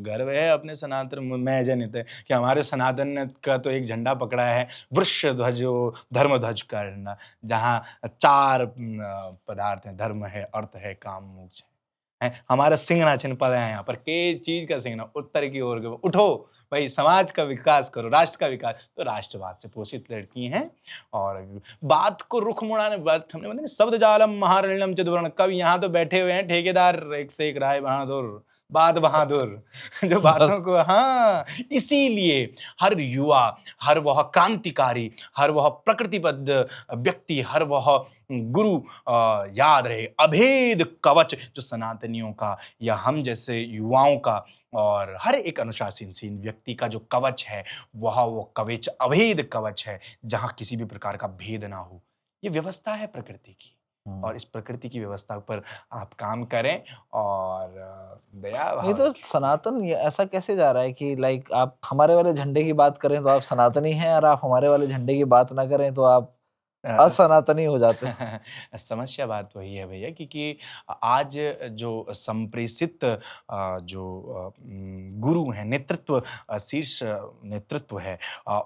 गर्व है अपने सनातन में जनित है कि हमारे सनातन ने का तो एक झंडा पकड़ा है, वृक्ष ध्वजो धर्म ध्वज का झंडा, जहाँ 4 पदार्थ हैं, धर्म है, अर्थ है, काम, मोक्ष है। हैं, हमारा सिंहना चिन्ह पड़ा है यहाँ पर, के चीज़ का सिंहना उत्तर की ओर उठो, भाई समाज का विकास करो, राष्ट्र का विकास। तो राष्ट्रवाद से पोषित लड़की हैं और बात को रुख मुड़ाने बात हमने बोला ना, शब्द जालम महारण्यम चतुर्ण, कब यहाँ तो बैठे हुए हैं ठेकेदार एक से एक राय बहादुर, बात बहादुर जो बस बातों को, हाँ, इसीलिए हर युवा, हर वह क्रांतिकारी, हर वह प्रकृतिबद्ध व्यक्ति, हर वह गुरु याद रहे अभेद कवच जो सनातनियों का या हम जैसे युवाओं का और हर एक अनुशासनशील व्यक्ति का जो कवच है, वह वो कवच अभेद कवच है, जहाँ किसी भी प्रकार का भेद ना हो। ये व्यवस्था है प्रकृति की हुँ। और इस प्रकृति की व्यवस्था पर आप काम करें और दया नहीं भाव तो रखें। सनातन ये ऐसा कैसे जा रहा है कि लाइक आप हमारे वाले झंडे की बात करें तो आप सनातनी हैं, और आप हमारे वाले झंडे की बात ना करें तो आप स असनातनी हो जाते हैं? समस्या बात वही है भैया, क्योंकि आज जो संप्रेषित गुरु हैं, नेतृत्व शीर्ष नेतृत्व है,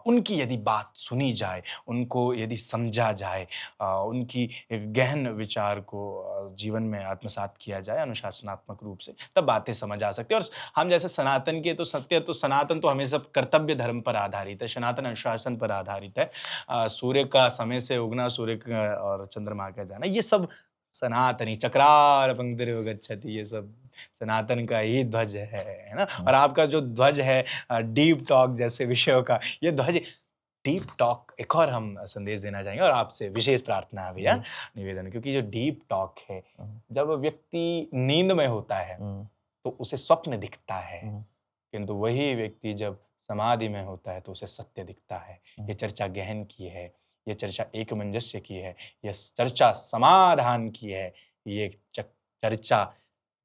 उनकी यदि बात सुनी जाए, उनको यदि समझा जाए, उनकी एक गहन विचार को जीवन में आत्मसात किया जाए अनुशासनात्मक रूप से, तब बातें समझ आ सकती हैं। और हम जैसे सनातन के तो सत्य, तो सनातन तो हमेशा कर्तव्य धर्म पर आधारित है, सनातन अनुशासन पर आधारित है। सूर्य का समय से उगना, सूर्य का और चंद्रमा का जाना, ये सब सनातनी चक्रार पंक्तिर्यो गच्छति, ये सब सनातन का ही ध्वज है ना? हुँ, और आपका जो ध्वज है डीप टॉक जैसे विषयों का, ये ध्वज डीप टॉक, एक और हम संदेश देना चाहेंगे और आपसे विशेष प्रार्थना है भैया, जी। निवेदन है, क्योंकि जो डीप टॉक है, हुँ, जब व्यक्ति नींद में होता है, हुँ, तो उसे स्वप्न दिखता है। हुँ, किंतु वही व्यक्ति जब समाधि में होता है तो उसे सत्य दिखता है। हुँ, ये चर्चा गहन की है, ये चर्चा एकमंजस्य की है, ये चर्चा समाधान की है, ये चर्चा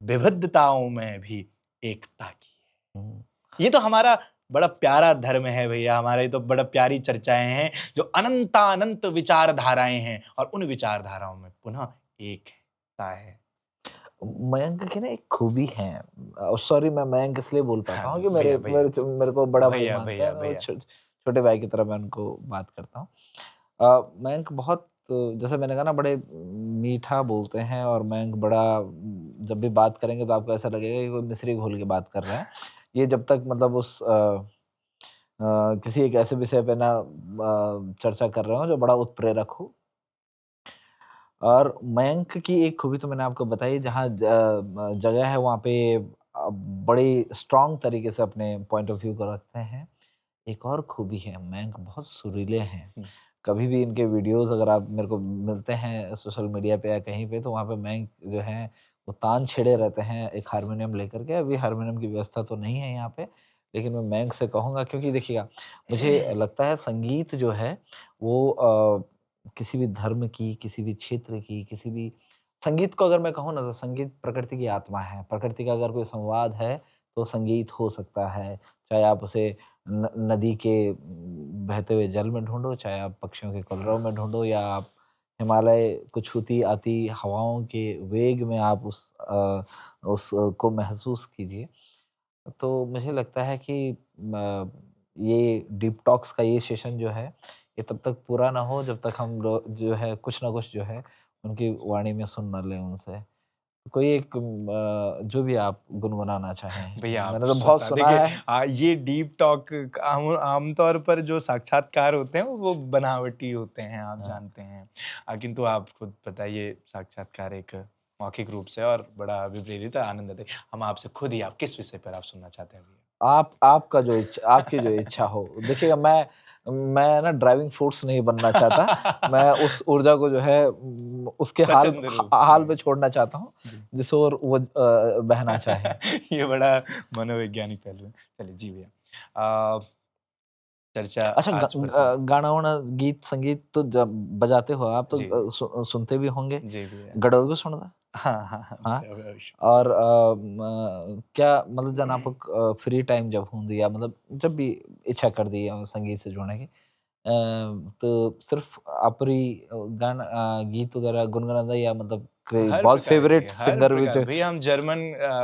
विविधताओं में भी एकता की है। हुँ। ये तो हमारा बड़ा प्यारा धर्म है भैया, हमारी तो बड़ा प्यारी चर्चाएँ हैं, जो अनंतानंत विचारधाराएँ हैं और उन विचारधाराओं में पुनः एकता है। मयंक की ना एक खूबी है, सॉरी मैं मयंक इसलिए बोल हाँ, पाता हूँ कि मेरे भैया, भैया, मेरे मेरे को बड़ा भाई भैया, मानते हैं, भैया, मैं वो भैया। छोटे भाई की तरह मैं उनको बात करता हूँ। मयंक बहुत जैसे मैंने कहा ना बड़े मीठा बोलते हैं, और मयंक बड़ा जब भी बात करेंगे तो आपको ऐसा लगेगा कि कोई मिश्री घोल के बात कर रहे हैं। ये जब तक मतलब किसी एक ऐसे विषय पे ना चर्चा कर रहे हो जो बड़ा उत्प्रेरक हो। और मयंक की एक खूबी तो मैंने आपको बताई, जहाँ जगह है वहाँ पे बड़ी स्ट्रॉन्ग तरीके से अपने पॉइंट ऑफ व्यू को रखते हैं। एक और खूबी है, मयंक बहुत सुरीले हैं। जी। कभी भी इनके वीडियोज़ अगर आप मेरे को मिलते हैं सोशल मीडिया पे या कहीं पे, तो वहाँ पे मयंक जो हैं वो तान छेड़े रहते हैं एक हारमोनियम लेकर के। अभी हारमोनियम की व्यवस्था तो नहीं है यहाँ पे, लेकिन मैं मयंक से कहूँगा, क्योंकि देखिएगा, मुझे लगता है संगीत जो है वो किसी भी धर्म की, किसी भी क्षेत्र की, किसी भी संगीत को अगर मैं कहूँ ना, तो संगीत प्रकृति की आत्मा है। प्रकृति का अगर कोई संवाद है, तो संगीत हो सकता है। चाहे आप उसे नदी के बहते हुए जल में ढूँढो, चाहे आप पक्षियों के कलरव में ढूँढो, या आप हिमालय को छूती आती हवाओं के वेग में आप उस को महसूस कीजिए। तो मुझे लगता है कि ये डीप टॉक्स का ये सेशन जो है, ये तब तक पूरा ना हो जब तक हम लोग जो है कुछ ना कुछ जो है उनकी वाणी में सुन ना लें उनसे। कोई एक जो भी आप गुनगुनाना चाहें, भैया आप मैंने तो बहुत बता सुना देखिए, है। ये डीप टॉक आमतौर पर जो साक्षात्कार होते हैं वो बनावटी होते हैं, आप हाँ। जानते हैं। किंतु आप खुद बताइए, साक्षात्कार एक मौखिक रूप से और बड़ा विपरीत आनंद है। हम आपसे खुद ही, आप किस विषय पर आप सुनना चाहते हैं भैया? आपका जो आपकी जो इच्छा हो। देखिए, मैं ना ड्राइविंग फ़ोर्स नहीं बनना चाहता। मैं उस ऊर्जा को जो है उसके स्वच्छंद रूप हाल में। पे छोड़ना चाहता हूँ, जी। जिस ओर वो बहना चाहे। ये बड़ा मनोवैज्ञानिक पहलू है। चलिए जी भैया। अ, चर्चा अच्छा, आज प्रथम। गाना-वाना, गीत-संगीत तो जब बजाते हो आप, तो जी, जी। सुनते भी होंगे? जी भैया। गड़ल भी सुनदा? हाँ, हाँ, हाँ। हाँ। अवश्य, और यस। क्या मतलब जन आप फ्री टाइम जब हुंदी, या मतलब जब भी इच्छा करदी है संगीत से जुड़ने की, तो सिर्फ़ आपरी गीत वगैरह गुनगुनांदा, या मतलब कोई बहुत फ़ेवरेट हर सिंगर विच? प्रकार भैया हम जर्मन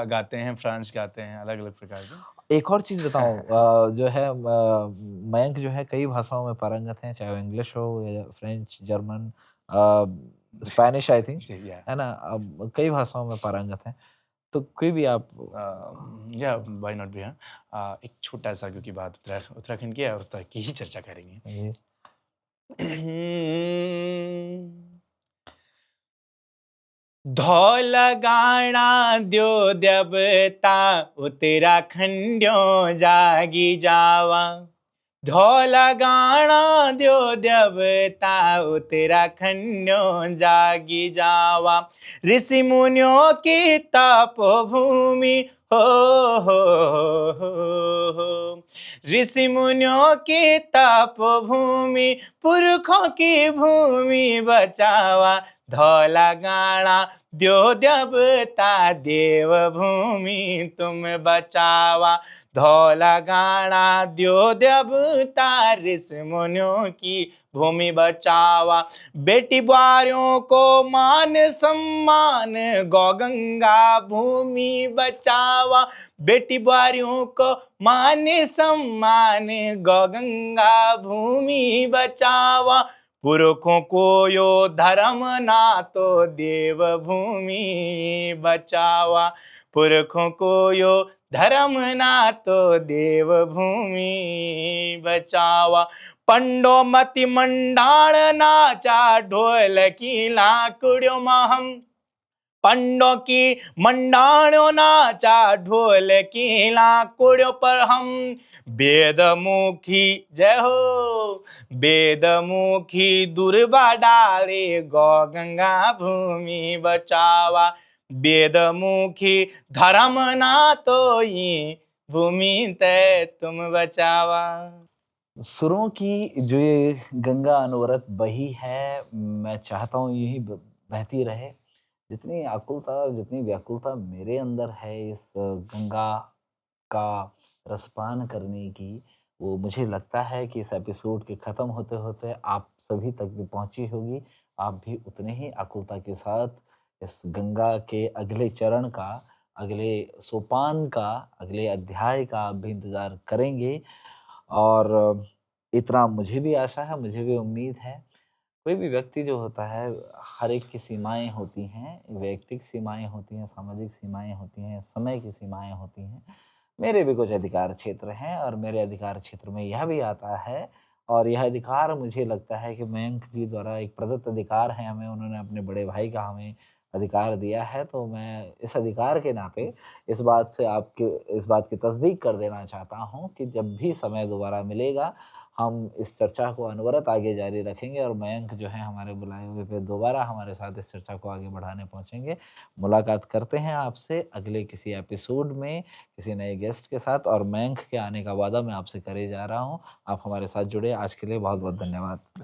गाते हैं, फ्रांस गाते हैं, अलग-अलग प्रकार के। एक और चीज़ बताऊँ, जो है मयंक जो है कई भाषाओं में पारंगत हैं, चाहे वो इंग्लिश हो या French, German, Spanish I think, जी, या है ना? अब कई भाषाओं में पारंगत हैं। तो कोई भी आप या व्हाई नॉट भैया। एक छोटा-सा, क्योंकि बात उत्तराखंड की है, उत्तर की ही चर्चा करेंगे। ये धौल गाना द्यो देवता उत्तराखंड्यों जागी जावा। धौल गाना द्यो देवता उत्तराखंड्यों जागी जावा। ऋषि मुनियों की तपोभूमि हो, हो। ऋषि मुनियों की तपोभूमि, पुरखों की भूमि बचावा। धौला गाना द्यो देवता देवभूमि तुम बचावा। धौला गाना द्यो देवता ऋषि मुनियों की भूमि बचावा। बेटी बारियों को मान सम्मान, गौ गंगा भूमि बचावा। बेटी बारियों को मान सम्मान, गौ गंगा भूमि बचावा। पुरखों को यो धर्म ना तो देवभूमि बचावा। पुरखों को यो धर्म ना तो देवभूमि बचावा। पंडो मति मंडाण नाचा ढोल की लाकड़ियों महम। पंडों की मंडाणों नाचा ढोल की लाकड़ियों पर हम। वेदमुखी जय हो, वेदमुखी दुर्बा डाले, गौ गंगा भूमि बचावा। वेदमुखी धर्म ना तो ये भूमि ते तुम बचावा। सुरों की जो ये गंगा अनवरत बही है, मैं चाहता हूँ यही बहती रहे। जितनी आकुलता और जितनी व्याकुलता मेरे अंदर है इस गंगा का रसपान करने की, वो मुझे लगता है कि इस एपिसोड के ख़त्म होते-होते आप सभी तक भी पहुँची होगी। आप भी उतने ही आकुलता के साथ इस गंगा के अगले चरण का, अगले सोपान का, अगले अध्याय का आप भी इंतज़ार करेंगे। और इतना मुझे भी आशा है, मुझे भी उम्मीद है। कोई भी व्यक्ति जो होता है, हर एक की सीमाएँ होती हैं, वैयक्तिक सीमाएँ होती हैं, सामाजिक सीमाएँ होती हैं, समय की सीमाएँ होती हैं। मेरे भी कुछ अधिकार क्षेत्र हैं, और मेरे अधिकार क्षेत्र में यह भी आता है, और यह अधिकार मुझे लगता है कि मयंक जी द्वारा एक प्रदत्त अधिकार है हमें, उन्होंने अपने बड़े भाई का हमें अधिकार दिया है, तो मैं इस अधिकार के नाते इस बात से आपके इस बात की तस्दीक कर देना चाहता हूँ कि जब भी समय दोबारा मिलेगा, हम इस चर्चा को अनवरत आगे जारी रखेंगे और मयंक जो है हमारे बुलाए हुए पे दोबारा हमारे साथ इस चर्चा को आगे बढ़ाने पहुँचेंगे। मुलाकात करते हैं आपसे अगले किसी एपिसोड में, किसी नए गेस्ट के साथ और मयंक के आने का वादा मैं आपसे करे जा रहा हूँ। आप हमारे साथ जुड़े, आज के लिए बहुत-बहुत धन्यवाद।